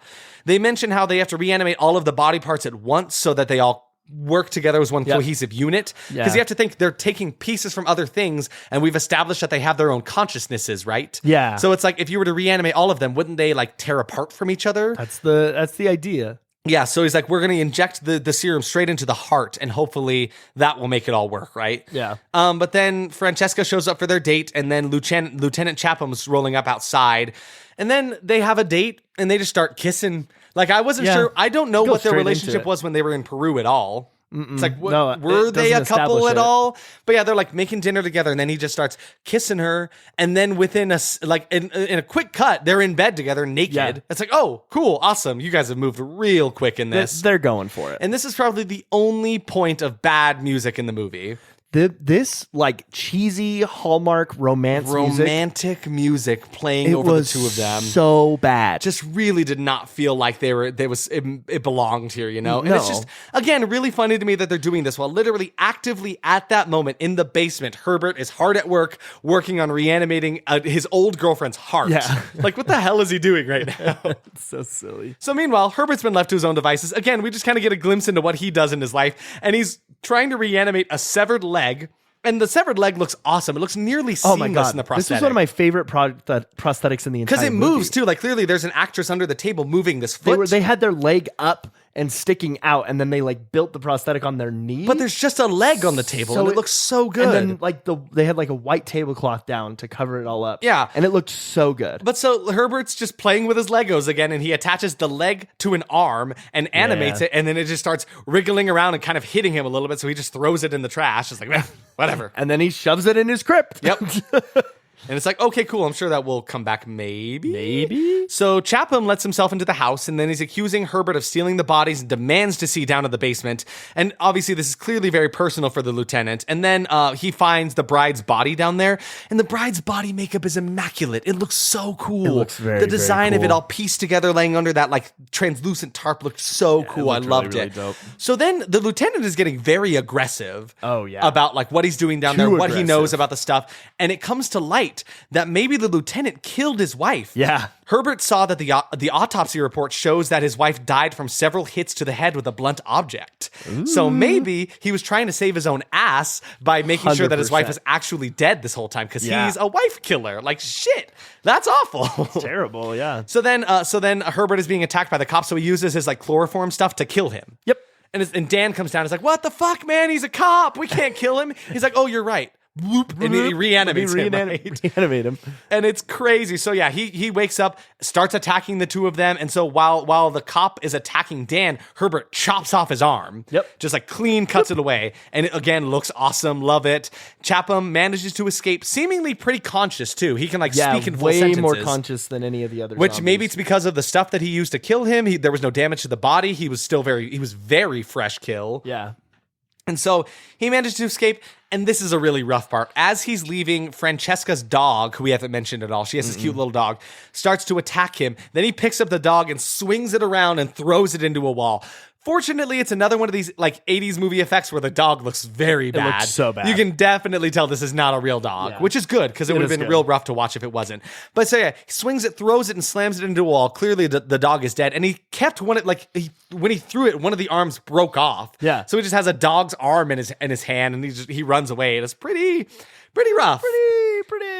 They mention how they have to reanimate all of the body parts at once so that they all work together as one cohesive unit. Because you have to think they're taking pieces from other things, and we've established that they have their own consciousnesses, right? Yeah. So it's like, if you were to reanimate all of them, wouldn't they like tear apart from each other? That's the idea. Yeah, so he's like, we're going to inject the serum straight into the heart, and hopefully that will make it all work, right? Yeah. But then Francesca shows up for their date, and then Lieutenant Chapham's rolling up outside. And then they have a date, and they just start kissing. Like, I wasn't sure. I don't know what their relationship was when they were in Peru at all. It's like, were they a couple at all? But yeah, they're like making dinner together, and then he just starts kissing her, and then within in a quick cut, they're in bed together, naked. Yeah. It's like, oh, cool, awesome. You guys have moved real quick in this. They're going for it. And this is probably the only point of bad music in the movie. This like cheesy Hallmark romantic music playing over the two of them, so bad. Just really did not feel like it belonged here, you know. And it's just, again, really funny to me that they're doing this while literally actively at that moment in the basement, Herbert is hard at work working on reanimating his old girlfriend's heart. Yeah. Like, what the hell is he doing right now? It's so silly. So meanwhile, Herbert's been left to his own devices. Again, we just kind of get a glimpse into what he does in his life, and he's trying to reanimate a severed leg. And the severed leg looks awesome. It looks nearly seamless in the prosthetic. This is one of my favorite prosthetics in the entire movie. Because it moves, too. Like, clearly, there's an actress under the table moving this foot. They had their leg up and sticking out, and then they like built the prosthetic on their knee. But there's just a leg on the table, and it looks so good. And then like they had like a white tablecloth down to cover it all up. Yeah. And it looked so good. But so Herbert's just playing with his Legos again, and he attaches the leg to an arm and animates it, and then it just starts wriggling around and kind of hitting him a little bit, so he just throws it in the trash. It's like, whatever. And then he shoves it in his crypt. Yep. And it's like, okay, cool. I'm sure that will come back maybe. So Chapham lets himself into the house, and then he's accusing Herbert of stealing the bodies and demands to see down to the basement. And obviously this is clearly very personal for the lieutenant. And then he finds the bride's body down there, and the bride's body makeup is immaculate. It looks so cool. It looks very, the design very cool. of it all pieced together, laying under that like translucent tarp looked so cool. I loved it. Dope. So then the lieutenant is getting very aggressive. About like what he's doing down there, what he knows about the stuff. And it comes to light that maybe the lieutenant killed his wife. Yeah. Herbert saw that the autopsy report shows that his wife died from several hits to the head with a blunt object. Ooh. So maybe he was trying to save his own ass by making sure that his wife was actually dead this whole time, because he's a wife killer. Like, shit, that's awful. It's terrible, yeah. So then Herbert is being attacked by the cops, so he uses his like chloroform stuff to kill him. Yep. And Dan comes down and is like, what the fuck, man? He's a cop. We can't kill him. He's like, oh, you're right. Whoop, and he reanimates him. Reanimate him. And it's crazy. So yeah, he wakes up, starts attacking the two of them. And so while the cop is attacking Dan, Herbert chops off his arm. Yep. Just like clean cuts it away. And it, again, looks awesome. Love it. Chapham manages to escape, seemingly pretty conscious too. He can like speak in full sentences. Way more conscious than any of the other Which zombies. Maybe it's because of the stuff that he used to kill him. There was no damage to the body. He was very fresh kill. Yeah. And so he managed to escape, and this is a really rough part. As he's leaving, Francesca's dog, who we haven't mentioned at all, she has this cute little dog, starts to attack him. Then he picks up the dog and swings it around and throws it into a wall. Fortunately, it's another one of these like 80s movie effects where the dog looks very bad. It looks so bad. You can definitely tell this is not a real dog, which is good because it would have been real rough to watch if it wasn't. But so yeah, he swings it, throws it, and slams it into a wall. Clearly, the dog is dead, and he kept when he threw it, one of the arms broke off. Yeah, so he just has a dog's arm in his hand, and he runs away. And it's pretty rough. Pretty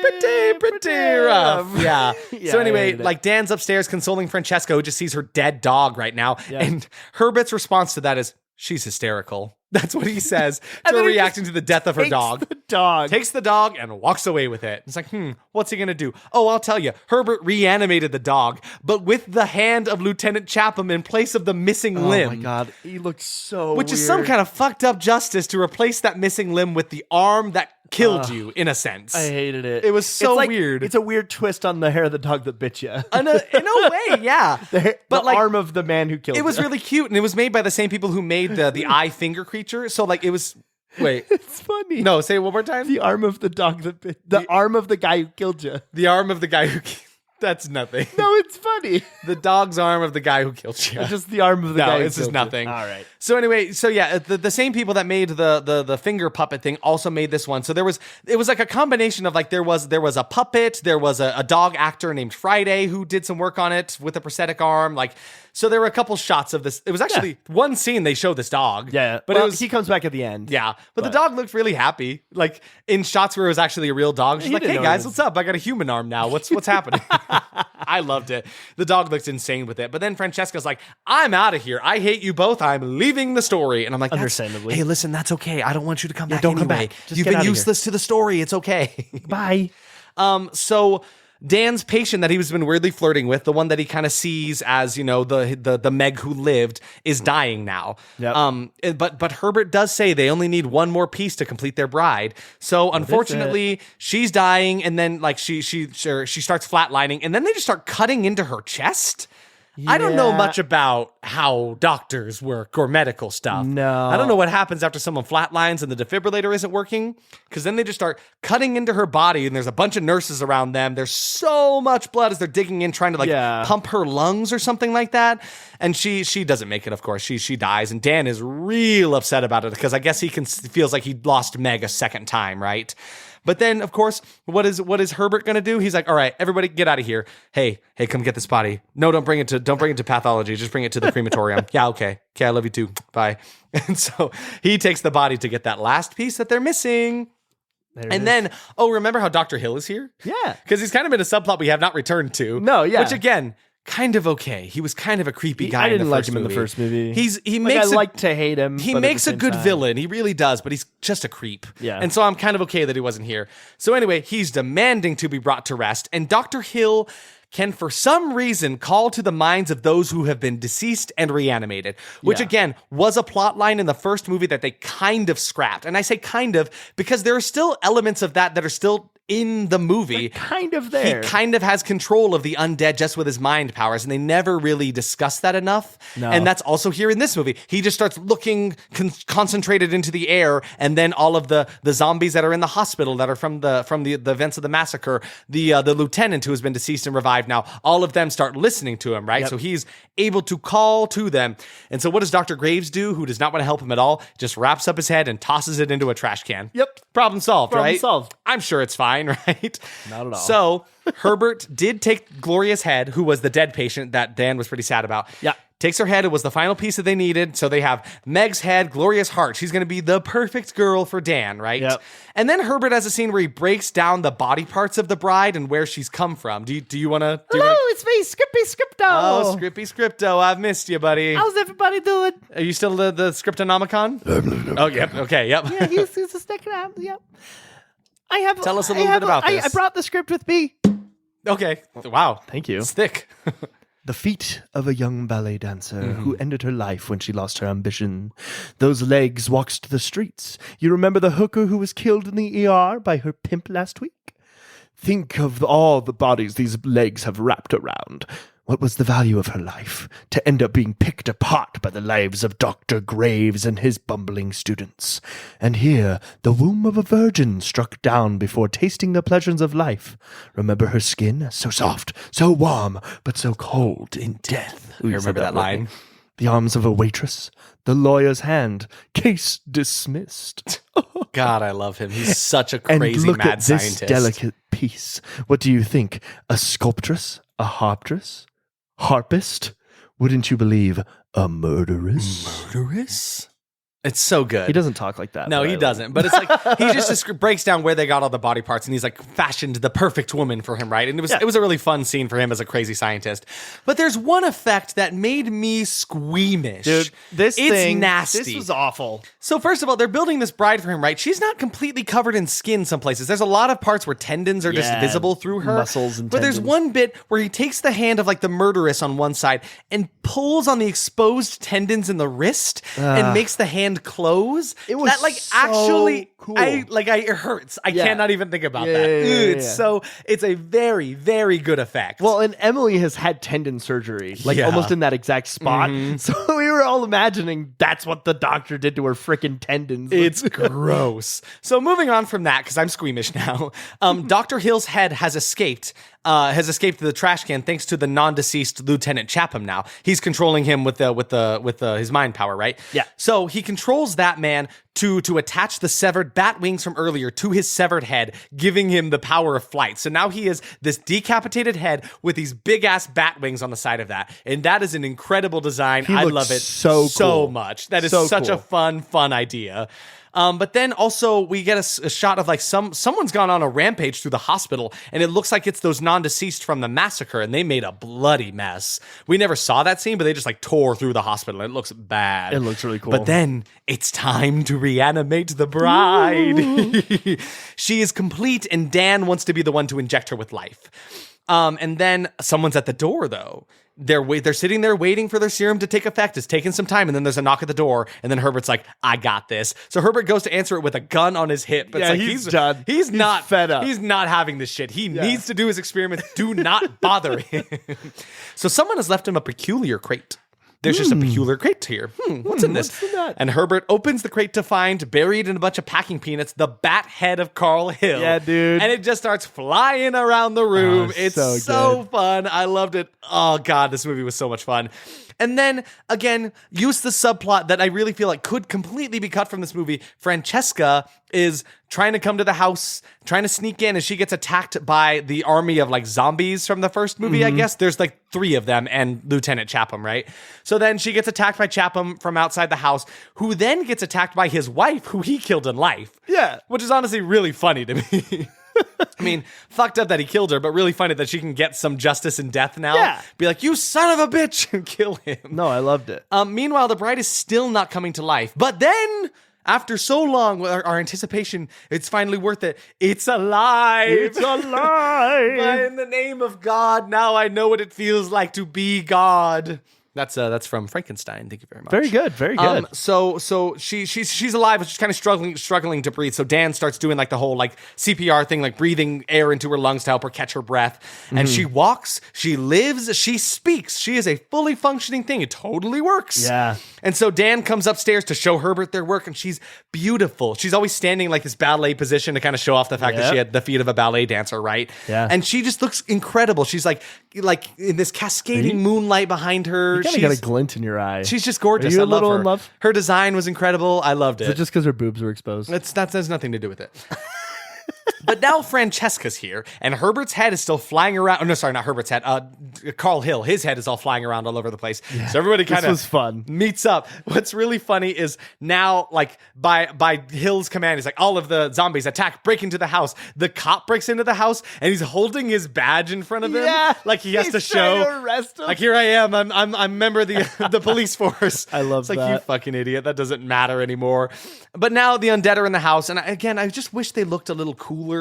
rough. Yeah. So anyway, like Dan's upstairs consoling Francesca, who just sees her dead dog right now. Yeah. And Herbert's response to that is, she's hysterical. That's what he says And to then he reacting to the death of her Takes dog. the dog. Takes the dog and walks away with it. It's like, what's he gonna do? Oh, I'll tell you. Herbert reanimated the dog, but with the hand of Lieutenant Chapham in place of the missing limb. Oh my god, he looks so Which is some kind of fucked up justice to replace that missing limb with the arm that killed you, in a sense. I hated it. It was so It's like- weird. It's a weird twist on the hair of the dog that bit you. In a way, yeah. the But, like, arm of the man who killed It was you. really cute, and it was made by the same people who made the eye finger creature. So, like, it was... Wait. It's funny. No, say it one more time. The arm of the dog that bit... The arm of the guy who killed you. The arm of the guy who... That's nothing. No, it's funny. The dog's arm of the guy who killed you. Just the arm of the guy who this is killed nothing. you. All right. So anyway, so yeah, the same people that made the finger puppet thing also made this one. So it was like a combination of like there was a puppet, there was a dog actor named Friday who did some work on it with a prosthetic arm. Like, so there were a couple shots of this. It was actually one scene they showed this dog. Yeah, but well, it was he comes back at the end. yeah, but the dog looked really happy. Like in shots where it was actually a real dog. She's He like, didn't "Hey know guys, it was- what's up? I got a human arm now. What's happening?" I loved it. The dog looked insane with it. But then Francesca's like, "I'm out of here. I hate you both. I'm leaving the story." And I'm like, Understandably. Hey, listen, that's okay. I don't want you to come back don't come anyway. back. Just You've get been out of here. useless to the story. It's okay. Bye. So Dan's patient that he's been weirdly flirting with, the one that he kind of sees as, you know, the Meg who lived, is dying now. Yep. But Herbert does say they only need one more piece to complete their bride. So unfortunately, she's dying, and then like she starts flatlining, and then they just start cutting into her chest. I don't know Yeah. much about how doctors work or medical stuff. No. I don't know what happens after someone flatlines and the defibrillator isn't working, because then they just start cutting into her body, and there's a bunch of nurses around them. There's so much blood as they're digging in, trying to pump her lungs or something like that. And she doesn't make it, of course. She dies, and Dan is real upset about it because I guess he feels like he lost Meg a second time, right? But then, of course, what is Herbert gonna do? He's like, "All right, everybody, get out of here. Hey, come get this body. No, don't bring it to pathology. Just bring it to the crematorium." Yeah, okay, I love you too. Bye. And so he takes the body to get that last piece that they're missing. And then, remember how Dr. Hill is here? Yeah. Because he's kind of in a subplot we have not returned to. No, yeah. Which again, kind of okay. He was kind of a creepy guy. I didn't in the like first him in the movie. first movie. He Like, makes I like to hate him. he but at makes the a same good time- villain. He really does, but he's just a creep. Yeah. And so I'm kind of okay that he wasn't here. So anyway, he's demanding to be brought to rest, and Dr. Hill can for some reason call to the minds of those who have been deceased and reanimated, which Yeah. again was a plot line in the first movie that they kind of scrapped. And I say kind of because there are still elements of that are still in the movie. Kind of there. He kind of has control of the undead just with his mind powers, and they never really discuss that enough. No. And that's also here in this movie. He just starts looking concentrated into the air, and then all of the zombies that are in the hospital that are from the events of the massacre, the lieutenant who has been deceased and revived now, all of them start listening to him, right? Yep. So he's able to call to them. And so what does Dr. Graves do, who does not want to help him at all? Just wraps up his head and tosses it into a trash can. Yep. Problem solved, Problem right? solved. I'm sure it's fine, right? Not at all. So Herbert did take Gloria's head, who was the dead patient that Dan was pretty sad about. Yeah. Takes her head. It was the final piece that they needed. So they have Meg's head, Gloria's heart. She's going to be the perfect girl for Dan, right? Yep. And then Herbert has a scene where he breaks down the body parts of the bride and where she's come from. Do you want to? Hello, it's me, Scrippy Scripto. Oh, Scrippy Scripto. I've missed you, buddy. How's everybody doing? Are you still the Scriptonomicon? Oh, yep. Okay, yep. Yeah, he's a sticking out. Yep. Tell us a little bit about this. I brought the script with me. Okay. Wow. Thank you. It's thick. The feet of a young ballet dancer who ended her life when she lost her ambition. Those legs walked the streets. You remember the hooker who was killed in the ER by her pimp last week? Think of all the bodies these legs have wrapped around. What was the value of her life to end up being picked apart by the lives of Dr. Graves and his bumbling students? And here, the womb of a virgin struck down before tasting the pleasures of life. Remember her skin, so soft, so warm, but so cold in death. I remember that line. The arms of a waitress, the lawyer's hand, case dismissed. God, I love him. He's such a And crazy look mad at this scientist. delicate piece. What do you think? A sculptress? A harptress? Harpist? Wouldn't you believe a murderess? Murderous? It's so good. He doesn't talk like that. No, but he I doesn't. But it's like he just breaks down where they got all the body parts, and he's like fashioned the perfect woman for him, right? And it was a really fun scene for him as a crazy scientist. But there's one effect that made me squeamish. Dude, it's nasty. This was awful. So first of all, they're building this bride for him, right? She's not completely covered in skin some places. There's a lot of parts where tendons are just visible through her. Muscles and But there's tendons. one bit where he takes the hand of like the murderess on one side and pulls on the exposed tendons in the wrist and makes the hand close. It was that, like, so actually cool. It hurts. I cannot even think about that. It's a very, very good effect. Well, and Emily has had tendon surgery, like Yeah. almost in that exact spot. So we were all imagining that's what the doctor did to her freaking tendons. It's gross. So moving on from that, because I'm squeamish now. Dr. Hill's head has escaped the trash can thanks to the non-deceased Lieutenant Chapham. Now he's controlling him with his mind power, right? Yeah. So he controls that man to attach the severed bat wings from earlier to his severed head, giving him the power of flight. So now he is this decapitated head with these big ass bat wings on the side of that, and that is an incredible design. I love it so cool. much. That is So such cool. a fun idea. But then also we get a shot of like someone's gone on a rampage through the hospital, and it looks like it's those non-deceased from the massacre, and they made a bloody mess. We never saw that scene, but they just like tore through the hospital. It looks bad. It looks really cool. But then it's time to reanimate the bride. She is complete, and Dan wants to be the one to inject her with life. And then someone's at the door though. They're sitting there waiting for their serum to take effect. It's taking some time, and then there's a knock at the door, and then Herbert's like, "I got this." So Herbert goes to answer it with a gun on his hip. But Yeah, it's like, he's done. He's not fed up. He's not having this shit. He needs to do his experiments. Do not bother him. So someone has left him a peculiar crate. There's just a peculiar crate here. What's in this? What's in that? And Herbert opens the crate to find, buried in a bunch of packing peanuts, the bat head of Carl Hill. Yeah, dude. And it just starts flying around the room. Oh, It's so so good. fun. I loved it. Oh, God, this movie was so much fun. And then, again, use the subplot that I really feel like could completely be cut from this movie. Francesca is trying to come to the house, trying to sneak in, and she gets attacked by the army of like zombies from the first movie, I guess. There's like 3 of them and Lieutenant Chapham, right? So then she gets attacked by Chapham from outside the house, who then gets attacked by his wife, who he killed in life. Yeah. Which is honestly really funny to me. I mean, fucked up that he killed her, but really funny that she can get some justice in death now. Yeah. Be like, you son of a bitch, and kill him. No, I loved it. Meanwhile, the bride is still not coming to life. But then, after so long, our anticipation, it's finally worth it. It's alive. It's alive. But in the name of God, now I know what it feels like to be God. That's from Frankenstein. Thank you very much. Very good. Very good. So she's alive, but she's kind of struggling to breathe. So Dan starts doing like the whole like CPR thing, like breathing air into her lungs to help her catch her breath. And she walks, she lives, she speaks. She is a fully functioning thing. It totally works. Yeah. And so Dan comes upstairs to show Herbert their work, and she's beautiful. She's always standing like this ballet position to kind of show off the fact that she had the feet of a ballet dancer, right? Yeah. And she just looks incredible. She's like in this cascading moonlight behind her. You kind of got a glint in your eye. She's just gorgeous. Are you I a little love her. in love? Her design was incredible. I loved Is it. it just because her boobs were exposed? That has nothing to do with it. But now Francesca's here, and Herbert's head is still flying around. Oh, no, sorry, not Herbert's head. Carl Hill, his head is all flying around all over the place. Yeah. So everybody kind was fun. meets up. What's really funny is now, like, by Hill's command, he's like, all of the zombies attack, break into the house. The cop breaks into the house, and he's holding his badge in front of him. Yeah. Like he has He's to show. trying to arrest him. Like, here I am. I'm a member of the police force. I love it's like, that. you fucking idiot. That doesn't matter anymore. But now the undead are in the house, and I just wish they looked a little cooler.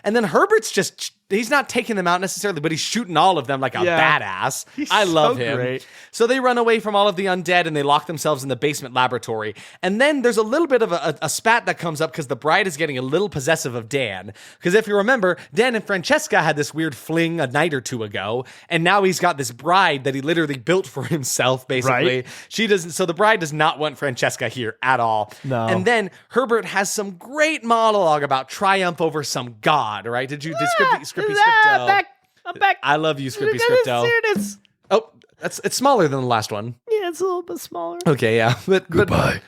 And then Herbert's he's not taking them out necessarily, but he's shooting all of them like a badass. I love so him. great. So they run away from all of the undead, and they lock themselves in the basement laboratory. And then there's a little bit of a spat that comes up because the bride is getting a little possessive of Dan. Because if you remember, Dan and Francesca had this weird fling a night or two ago, and now he's got this bride that he literally built for himself, basically. Right. So the bride does not want Francesca here at all. No. And then Herbert has some great monologue about triumph over some god, right? Did Scrippy Scripto? I'm back. I love you, Scrippy Scripto. Here it is. Oh, it's smaller than the last one. Yeah, it's a little bit smaller. Okay, yeah. Goodbye.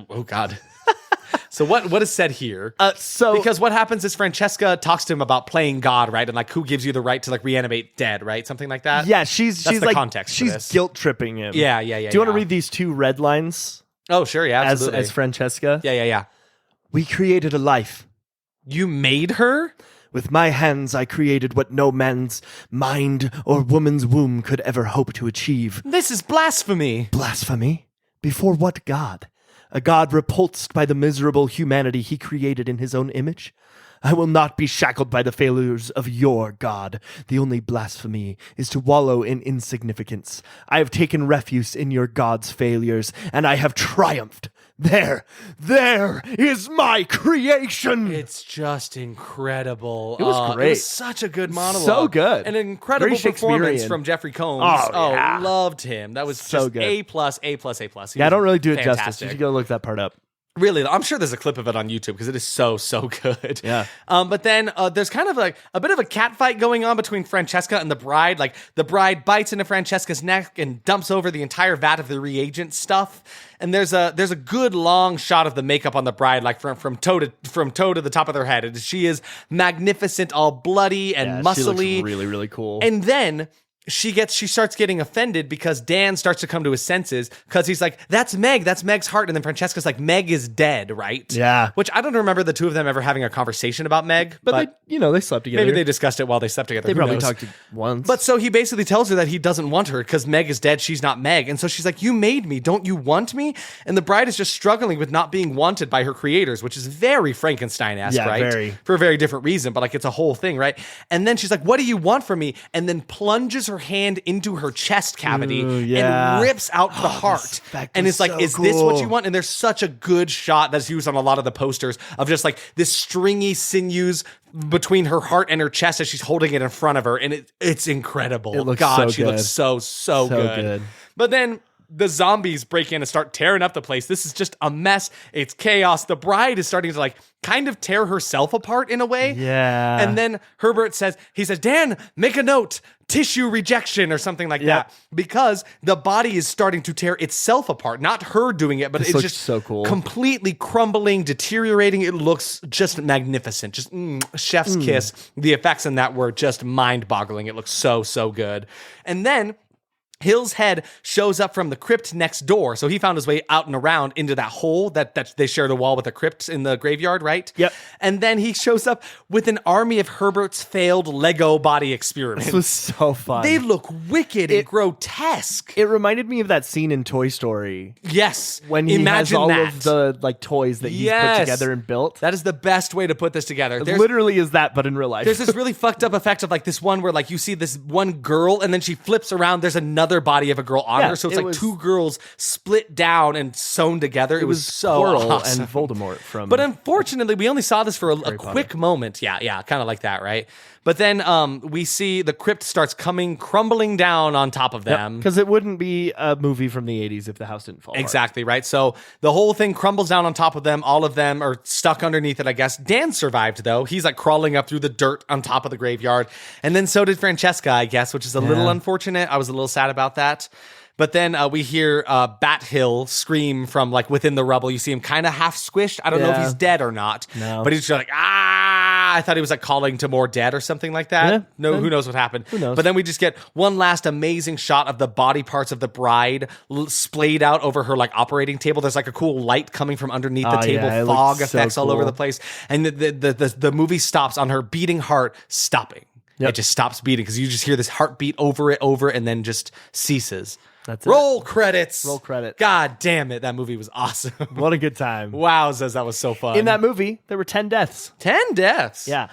Oh, God. So what is said here? So Because what happens is Francesca talks to him about playing God, right? And like, who gives you the right to like reanimate dead, right? Something like that. yeah, she's the like context for she's this. guilt tripping him. Yeah. Do you want to read these 2 red lines? Oh, sure, yeah, as absolutely. Francesca. Yeah. We created a life. You made her? With my hands, I created what no man's mind or woman's womb could ever hope to achieve. This is blasphemy. Blasphemy? Before what god? A god repulsed by the miserable humanity he created in his own image? I will not be shackled by the failures of your god. The only blasphemy is to wallow in insignificance. I have taken refuge in your god's failures, and I have triumphed. There is my creation. It's just incredible. It was great. It was such a good monologue. So good. An incredible Very performance Shakespearean. from Jeffrey Combs. Oh, yeah. Loved him. That was So just good. A+. He Yeah, I don't was really do it justice. fantastic. You should go look that part up. Really, I'm sure there's a clip of it on YouTube because it is so good. Yeah. But then there's kind of like a bit of a cat fight going on between Francesca and the bride. Like the bride bites into Francesca's neck and dumps over the entire vat of the reagent stuff. And there's a good long shot of the makeup on the bride, like from toe to the top of their head. And she is magnificent, all bloody and Yeah, muscly. she looks really, really cool. And then she starts getting offended because Dan starts to come to his senses because he's like, that's Meg's heart. And then Francesca's like, Meg is dead, right? Yeah. Which I don't remember the two of them ever having a conversation about Meg, but they slept together. maybe they discussed it while they slept together. They Who probably knows? talked to once. But so he basically tells her that he doesn't want her because Meg is dead. She's not Meg. And so she's like, you made me. Don't you want me? And the bride is just struggling with not being wanted by her creators, which is very Frankenstein-esque, Yeah, right? very. For a very different reason, but like it's a whole thing, right? And then she's like, what do you want from me? And then plunges her hand into her chest cavity yeah. and rips out the heart. effect And was it's like, so is this what you cool. want? And there's such a good shot that's used on a lot of the posters of just like this stringy sinews between her heart and her chest as she's holding it in front of her. And it's incredible. It looks God, so she good. looks so good. But then the zombies break in and start tearing up the place. This is just a mess. It's chaos. The bride is starting to like kind of tear herself apart in a way. Yeah. And then Herbert says, Dan, make a note, tissue rejection or something like that. Because the body is starting to tear itself apart. Not her doing it, but This it's looks just so cool. completely crumbling, deteriorating. It looks just magnificent. Just chef's kiss. The effects in that were just mind-boggling. It looks so good. And then Hill's head shows up from the crypt next door. So he found his way out and around into that hole that they shared a wall with the crypt in the graveyard, right? Yep. And then he shows up with an army of Herbert's failed Lego body experiments. This was so fun. They look wicked and grotesque. It reminded me of that scene in Toy Story Yes. when he Imagine has all that. of the like toys that he's put together and built. That is the best way to put this together. It literally is that, but in real life. There's this really fucked up effect of like this one where like you see this one girl and then she flips around. There's another body of a girl on Yeah, her. So it's it like was- two girls split down and sewn together. It was so Quirrell awesome. and Voldemort from. But unfortunately, we only saw this for a Potter. quick moment. Yeah, kind of like that, right? But then we see the crypt starts crumbling down on top of them. because it wouldn't be a movie from the 80s if the house didn't fall apart. Exactly, right? So the whole thing crumbles down on top of them. All of them are stuck underneath it, I guess. Dan survived, though. He's like crawling up through the dirt on top of the graveyard. And then so did Francesca, I guess, which is a little unfortunate. I was a little sad about that. But then we hear Bat Hill scream from like within the rubble. You see him kind of half squished. I don't know if Yeah. he's dead or not. No. But he's just like, I thought he was like calling to more dead or something like that. Yeah. No, who knows what happened. Who knows? But then we just get one last amazing shot of the body parts of the bride splayed out over her like operating table. There's like a cool light coming from underneath the Oh, table, yeah, it fog looks so effects all over cool. the place. And the movie stops on her beating heart stopping. Yep. It just stops beating because you just hear this heartbeat over it, and then just ceases. That's it. Roll credits. Roll credits. God damn it. That movie was awesome. What a good time. Wowzers, that was so fun. In that movie, there were 10 deaths. 10 deaths. Yeah.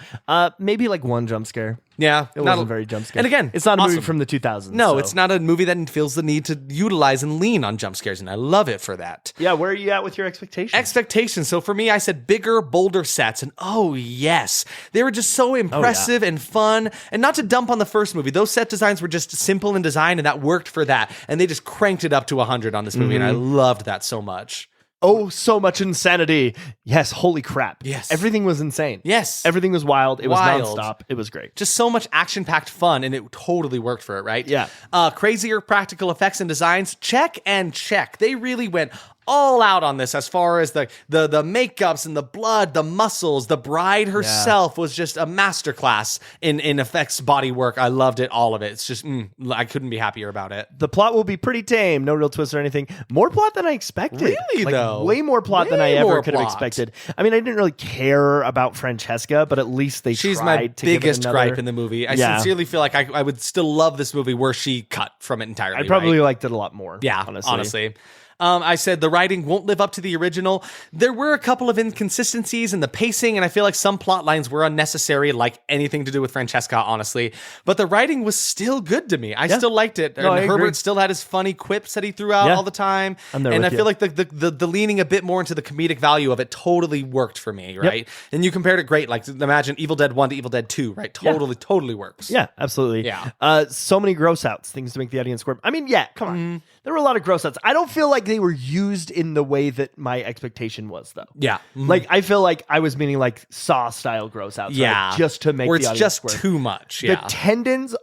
Maybe like one jump scare. Yeah. It wasn't very jump scare. And again, it's not a movie awesome. from the 2000s. No, so. it's not a movie that feels the need to utilize and lean on jump scares, and I love it for that. Yeah, where are you at with your expectations? Expectations. So for me, I said bigger, bolder sets, and oh yes, they were just so impressive and fun. And not to dump on the first movie, those set designs were just simple in design, and that worked for that. And they just cranked it up to 100 on this movie, and I loved that so much. Oh, so much insanity. Yes, holy crap. Yes. Everything was insane. Yes. Everything was wild. It was Wild. nonstop. It was great. Just so much action-packed fun, and it totally worked for it, right? Yeah. Crazier practical effects and designs, check and check. They really went all out on this as far as the makeups and the blood, the muscles. The bride herself was just a masterclass in effects body work. I loved it, all of it. It's just, I couldn't be happier about it. The plot will be pretty tame. No real twists or anything. More plot than I expected. Really, though? Way more plot than I Way ever more could have plot. expected. I mean, I didn't really care about Francesca, but at least they She's tried my to give it biggest another... gripe in the movie. I sincerely feel like I would still love this movie were she cut from it entirely. I probably right? liked it a lot more. Yeah, honestly. I said the writing won't live up to the original. There were a couple of inconsistencies in the pacing, and I feel like some plot lines were unnecessary, like anything to do with Francesca, honestly. But the writing was still good to me. I still liked it. No, and I Herbert agree. still had his funny quips that he threw out all the time. I'm there and I with feel you. like the leaning a bit more into the comedic value of it totally worked for me, right? And you compared it great. Like, imagine Evil Dead 1 to Evil Dead 2, right? Totally works. Yeah, absolutely. Yeah. So many gross outs, things to make the audience squirm. I mean, yeah, come on. There were a lot of gross outs. I don't feel like they were used in the way that my expectation was, though. Yeah. Like, I feel like I was meaning like Saw-style gross outs. Yeah. Right? Just to make Where the it's audience just squirm. too much. The Yeah. tendons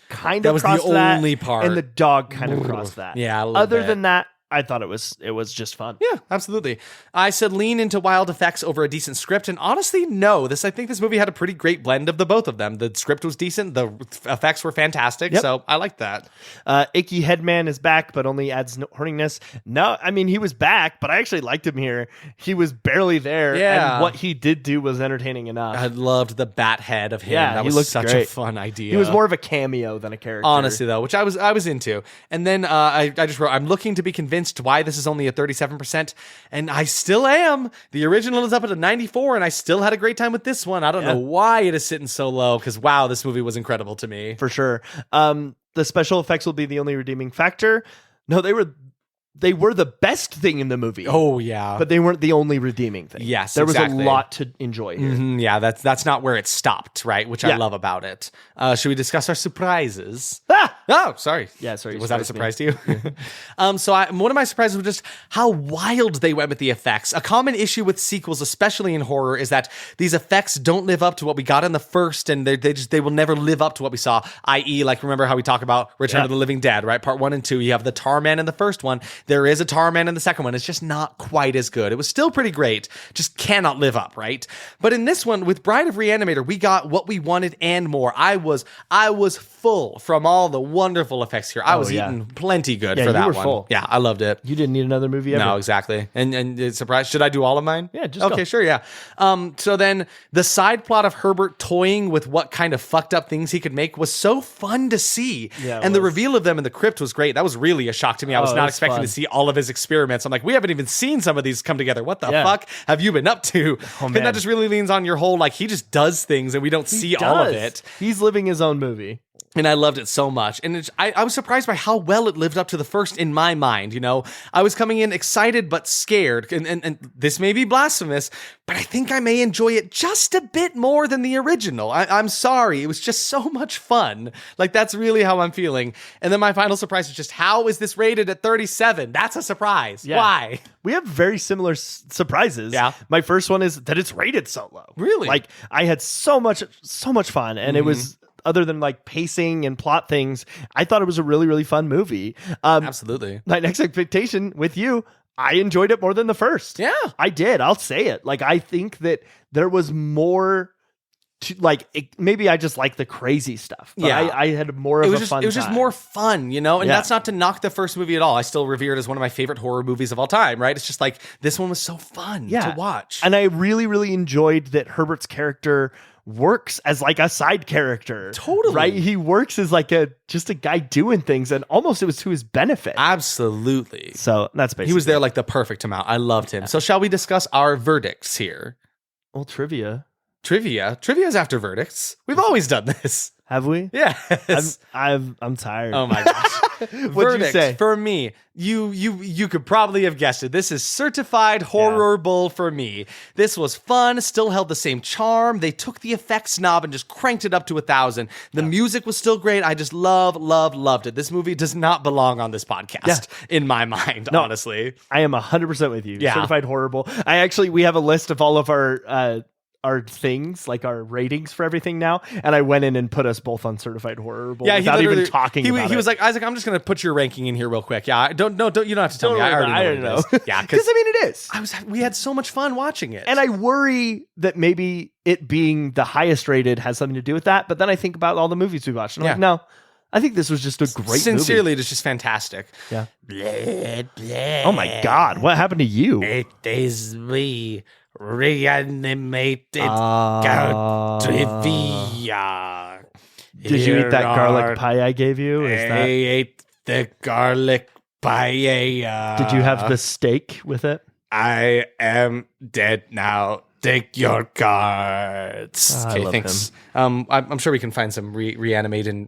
kind That of was the crossed that, only part. and the dog kind of crossed that. Yeah, a little Other bit. than that, I thought it was just fun. Yeah, absolutely. I said lean into wild effects over a decent script, and honestly, no. I think this movie had a pretty great blend of the both of them. The script was decent, the effects were fantastic, so I liked that. Icky Headman is back, but only adds horniness. No, I mean, he was back, but I actually liked him here. He was barely there, Yeah. and what he did do was entertaining enough. I loved the bat head of him. Yeah, that he was looked such great. a fun idea. He was more of a cameo than a character. Honestly, though, which I was into. And then I just wrote, I'm looking to be convinced why this is only a 37%, and I still am. The original is up at a 94, and I still had a great time with this one. I don't know why it is sitting so low, because wow, this movie was incredible to me. For sure. The special effects will be the only redeeming factor. No, they were the best thing in the movie. Oh, yeah. But they weren't the only redeeming thing. Yes, there was exactly. a lot to enjoy here. Yeah, that's not where it stopped, right? Which I love about it. Should we discuss our surprises? Oh, sorry. Yeah, sorry. Was that a surprise to you? One of my surprises was just how wild they went with the effects. A common issue with sequels, especially in horror, is that these effects don't live up to what we got in the first, and they will never live up to what we saw. I.e., like, remember how we talk about Return of the Living Dead, right? Part 1 and 2. You have the Tar Man in the first one. There is a Tar Man in the second one. It's just not quite as good. It was still pretty great. Just cannot live up, right? But in this one, with Bride of Re-Animator, we got what we wanted and more. I was full from all the wonderful effects here. I was eating plenty good for that you were one. full. Yeah, I loved it. You didn't need another movie ever. No, exactly. And it's surprised. Should I do all of mine? Yeah, just okay, go. sure, yeah. So then the side plot of Herbert toying with what kind of fucked up things he could make was so fun to see. Yeah, it and the was. reveal of them in the crypt was great. That was really a shock to me. I was it not was expecting fun. to see all of his experiments. I'm like, we haven't even seen some of these come together. What the Yeah. fuck have you been up to? Oh, And man. that just really leans on your whole, like, he just does things and we don't see all of it. He's living his own movie. And I loved it so much. And I was surprised by how well it lived up to the first in my mind, you know? I was coming in excited but scared. And this may be blasphemous, but I think I may enjoy it just a bit more than the original. I'm sorry. It was just so much fun. Like, that's really how I'm feeling. And then my final surprise is just, how is this rated at 37? That's a surprise. Yeah. Why? We have very similar surprises. Yeah. My first one is that it's rated so low. Really? Like, I had so much fun, and it was, other than like pacing and plot things, I thought it was a really, really fun movie. Absolutely. My next expectation with you, I enjoyed it more than the first. Yeah. I did. I'll say it. Like, I think that there was more to, like, maybe I just like the crazy stuff. But Yeah. I had more of a fun It was just time. more fun, you know? And Yeah. that's not to knock the first movie at all. I still revere it as one of my favorite horror movies of all time, right? It's just like, this one was so fun to watch. And I really, really enjoyed that Herbert's character works as like a side character. Totally. Right? He works as like just a guy doing things, and almost it was to his benefit. Absolutely. So that's basically He was there like the perfect amount. I loved him. So shall we discuss our verdicts here? Well, trivia. Trivia is after verdicts. We've always done this. Have we? Yes. I'm tired. Oh my gosh. What'd Verdict you say? for me. You could probably have guessed it. This is certified horrorble for me. This was fun, still held the same charm. They took the effects knob and just cranked it up to 1,000. The music was still great. I just loved it. This movie does not belong on this podcast in my mind, honestly. I am 100% with you. Yeah. Certified horrible. We have a list of all of our things, like our ratings for everything now, and I went in and put us both on certified horrible Yeah, without even talking about it. He was like, Isaac, I'm just going to put your ranking in here real quick. Yeah, you don't have to tell me. I already know. What it is. Yeah, because I mean, it is. We had so much fun watching it. And I worry that maybe it being the highest rated has something to do with that, but then I think about all the movies we watched, and I'm like, no, I think this was just a great Sincerely, movie. it's just fantastic. Yeah. Blah, blah. Oh my God, what happened to you? It is me, reanimated trivia. Did you eat that garlic pie I gave you? I ate the garlic pie. Did you have the steak with it? I am dead now. Take your cards. Okay, thanks. I'm sure we can find some reanimating.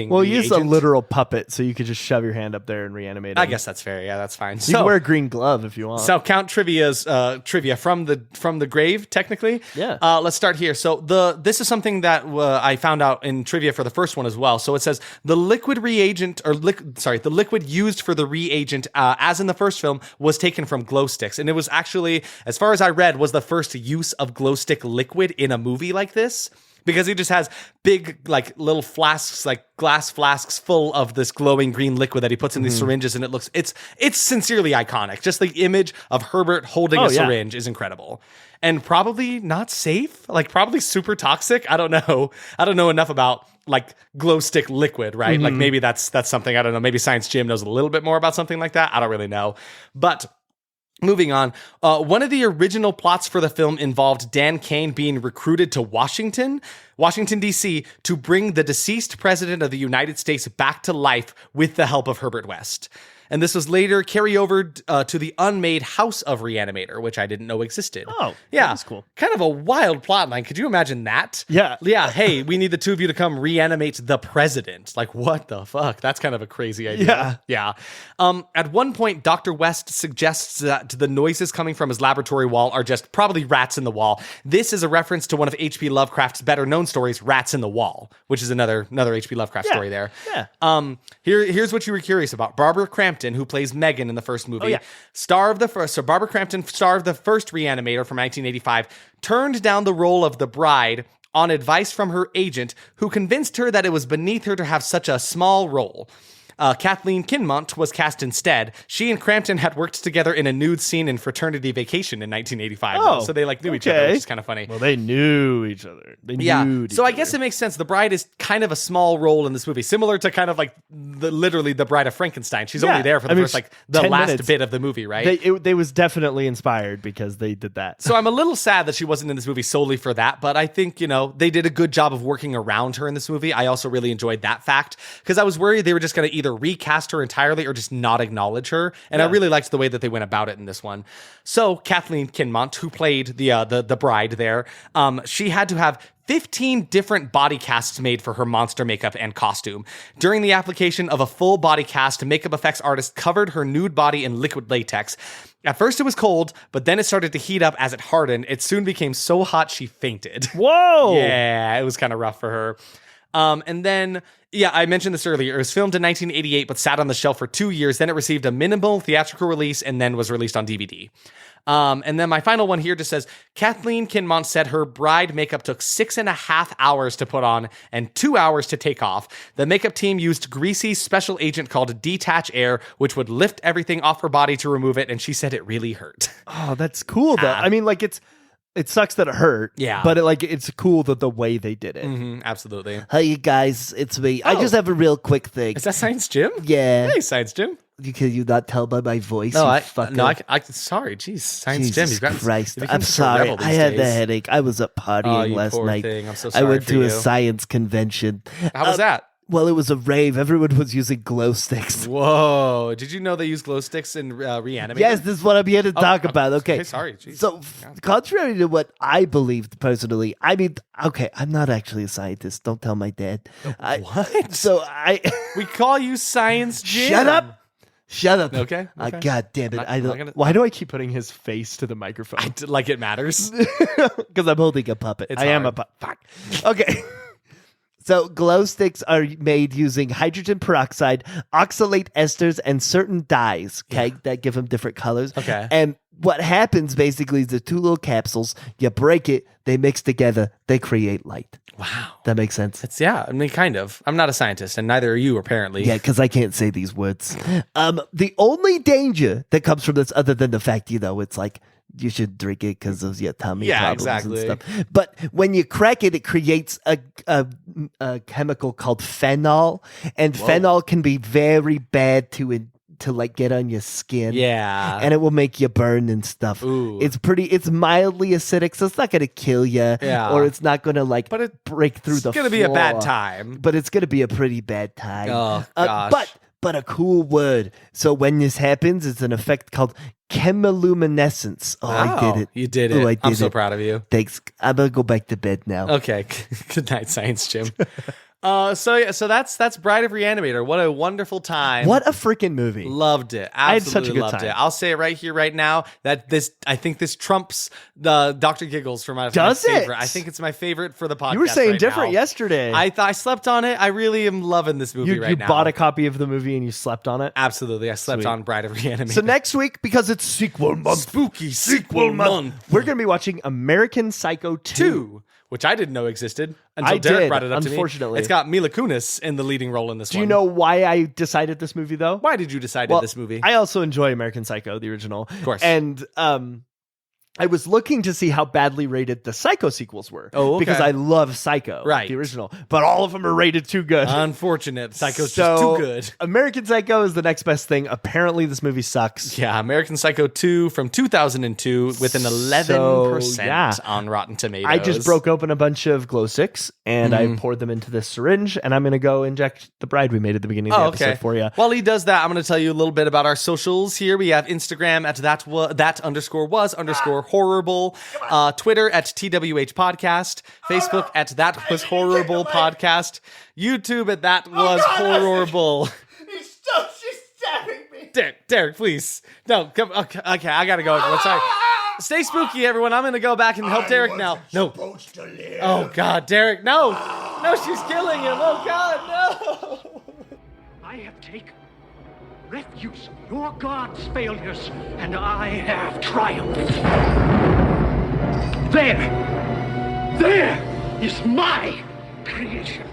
Well, use a literal puppet, so you could just shove your hand up there and reanimate it. I guess that's fair. Yeah, that's fine. You can wear a green glove if you want. So count trivia's trivia from the grave, technically. Yeah. Let's start here. So this is something that I found out in trivia for the first one as well. So it says the liquid the liquid used for the reagent, as in the first film, was taken from glow sticks, and it was actually, as far as I read, was the first use of glow stick liquid in a movie like this. Because he just has big, like, little flasks, like glass flasks full of this glowing green liquid that he puts in these syringes, and it's sincerely iconic. Just the image of Herbert holding a syringe is incredible. And probably not safe, like probably super toxic. I don't know. I don't know enough about like glow stick liquid, right? Like maybe that's something, I don't know. Maybe Science Jim knows a little bit more about something like that. I don't really know. But moving on, one of the original plots for the film involved Dan Kane being recruited to Washington, D.C., to bring the deceased president of the United States back to life with the help of Herbert West. And this was later carried over to the unmade House of ReAnimator, which I didn't know existed. Oh, yeah, that's cool. Kind of a wild plot line. Could you imagine that? Yeah. Yeah, hey, we need the two of you to come reanimate the president. Like, what the fuck? That's kind of a crazy idea. Yeah. At one point, Dr. West suggests that the noises coming from his laboratory wall are just probably rats in the wall. This is a reference to one of H.P. Lovecraft's better-known stories, Rats in the Wall, which is another H.P. Lovecraft story there. Yeah. Here's what you were curious about. Barbara Crampton, who plays Megan in the first movie, Barbara Crampton, star of the first ReAnimator from 1985, turned down the role of the bride on advice from her agent, who convinced her that it was beneath her to have such a small role. Kathleen Kinmont was cast instead. She and Crampton had worked together in a nude scene in Fraternity Vacation in 1985. So they knew each other, which is kind of funny. Well, they knew each other. So I guess it makes sense. The bride is kind of a small role in this movie, similar to kind of like literally the Bride of Frankenstein. She's only there for the first the last minutes. Bit of the movie, right? They was definitely inspired because they did that. So I'm a little sad that she wasn't in this movie solely for that, but I think, they did a good job of working around her in this movie. I also really enjoyed that fact because I was worried they were just going to either recast her entirely or just not acknowledge her. And I really liked the way that they went about it in this one. So Kathleen Kinmont, who played the bride there, she had to have 15 different body casts made for her monster makeup and costume. During the application of a full body cast, makeup effects artist covered her nude body in liquid latex. At first it was cold, but then it started to heat up as it hardened. It soon became so hot she fainted. Whoa! Yeah, it was kind of rough for her. And then, I mentioned this earlier. It was filmed in 1988, but sat on the shelf for 2 years. Then it received a minimal theatrical release and then was released on DVD. And then my final one here just says, Kathleen Kinmont said her bride makeup took 6.5 hours to put on and 2 hours to take off. The makeup team used greasy special agent called Detach Air, which would lift everything off her body to remove it. And she said it really hurt. Oh, that's cool though. I mean, it sucks that it hurt. Yeah. But it's cool that the way they did it. Mm-hmm, absolutely. Hey, you guys, it's me. I just have a real quick thing. Is that Science Jim? Yeah. Hey, Science Jim. Can you not tell by my voice? No, fucker? Sorry, jeez, Science Jesus Jim. He's got, Christ, he I'm becomes so rebel sorry. these I had the days. headache. I was up partying last poor night. thing. I'm so sorry I went for to you. a science convention. How was that? Well, it was a rave. Everyone was using glow sticks. Whoa! Did you know they use glow sticks in ReAnimator? Yes, this is what I'm here to talk about. Okay, sorry. Jeez. So, contrary to what I believed personally, I mean, okay, I'm not actually a scientist. Don't tell my dad. What? So we call you Science Jim. Shut up. Okay. God damn it. I'm not I don't. gonna- Why do I keep putting his face to the microphone? like it matters. Because I'm holding a puppet. I am a puppet. Okay. So glow sticks are made using hydrogen peroxide, oxalate esters, and certain dyes, okay, that give them different colors. Okay. And what happens basically is the two little capsules, you break it, they mix together, they create light. Wow. That makes sense? I mean, kind of. I'm not a scientist, and neither are you, apparently. Yeah, because I can't say these words. The only danger that comes from this, other than the fact, it's like, you should drink it because of your tummy problems and stuff. But when you crack it, it creates a chemical called phenol, and phenol can be very bad to like get on your skin. Yeah. And it will make you burn and stuff. Ooh. It's mildly acidic, so it's not going to kill you. Yeah. Or it's not going to break through the floor. It's going to be a bad time. But it's going to be a pretty bad time. Oh, gosh. But a cool word. So when this happens, it's an effect called chemiluminescence. Oh, I did it. You did it. I'm so proud of you. Thanks. I'm going to go back to bed now. Okay. Good night, Science Jim. So that's Bride of Re-Animator. What a wonderful time. What a freaking movie. Loved it. Absolutely I had such a good loved time. it. I'll say it right here, right now, that I think this trumps the Dr. Giggles for my Does it? favorite. I think it's my favorite for the podcast. You were saying right different now. yesterday. I slept on it. I really am loving this movie right now. You bought a copy of the movie and you slept on it? Absolutely. I slept on Bride of Re-Animator. So next week, because it's sequel month, Spooky sequel month. we're going to be watching American Psycho 2. Which I didn't know existed until I Derek did, brought it up to me. unfortunately. It's got Mila Kunis in the leading role in this Do one. you know why I decided this movie, though? Why did you decide this movie? I also enjoy American Psycho, the original. Of course. And I was looking to see how badly rated the Psycho sequels were. Oh, okay. Because I love Psycho, Right. the original. But all of them are rated too good. Unfortunate. Psycho's So, just too good. American Psycho is the next best thing. Apparently, this movie sucks. Yeah, American Psycho 2 from 2002 with an 11% So, yeah. on Rotten Tomatoes. I just broke open a bunch of glow sticks and I poured them into this syringe, and I'm going to go inject the bride we made at the beginning of the episode for you. While he does that, I'm going to tell you a little bit about our socials here. We have Instagram at that_was_horrible, Twitter at TWH Podcast, Facebook at That Was Horrible Podcast, YouTube at That Was Horrible. She's stabbing me. Derek, please. No, come. Okay, I gotta go. Everyone. Sorry. Stay spooky, everyone. I'm gonna go back and help Derek now. No. Oh God, Derek, no. No, she's killing him. Oh God, no. I have taken refuse from your God's failures, and I have triumphed. There is my creation.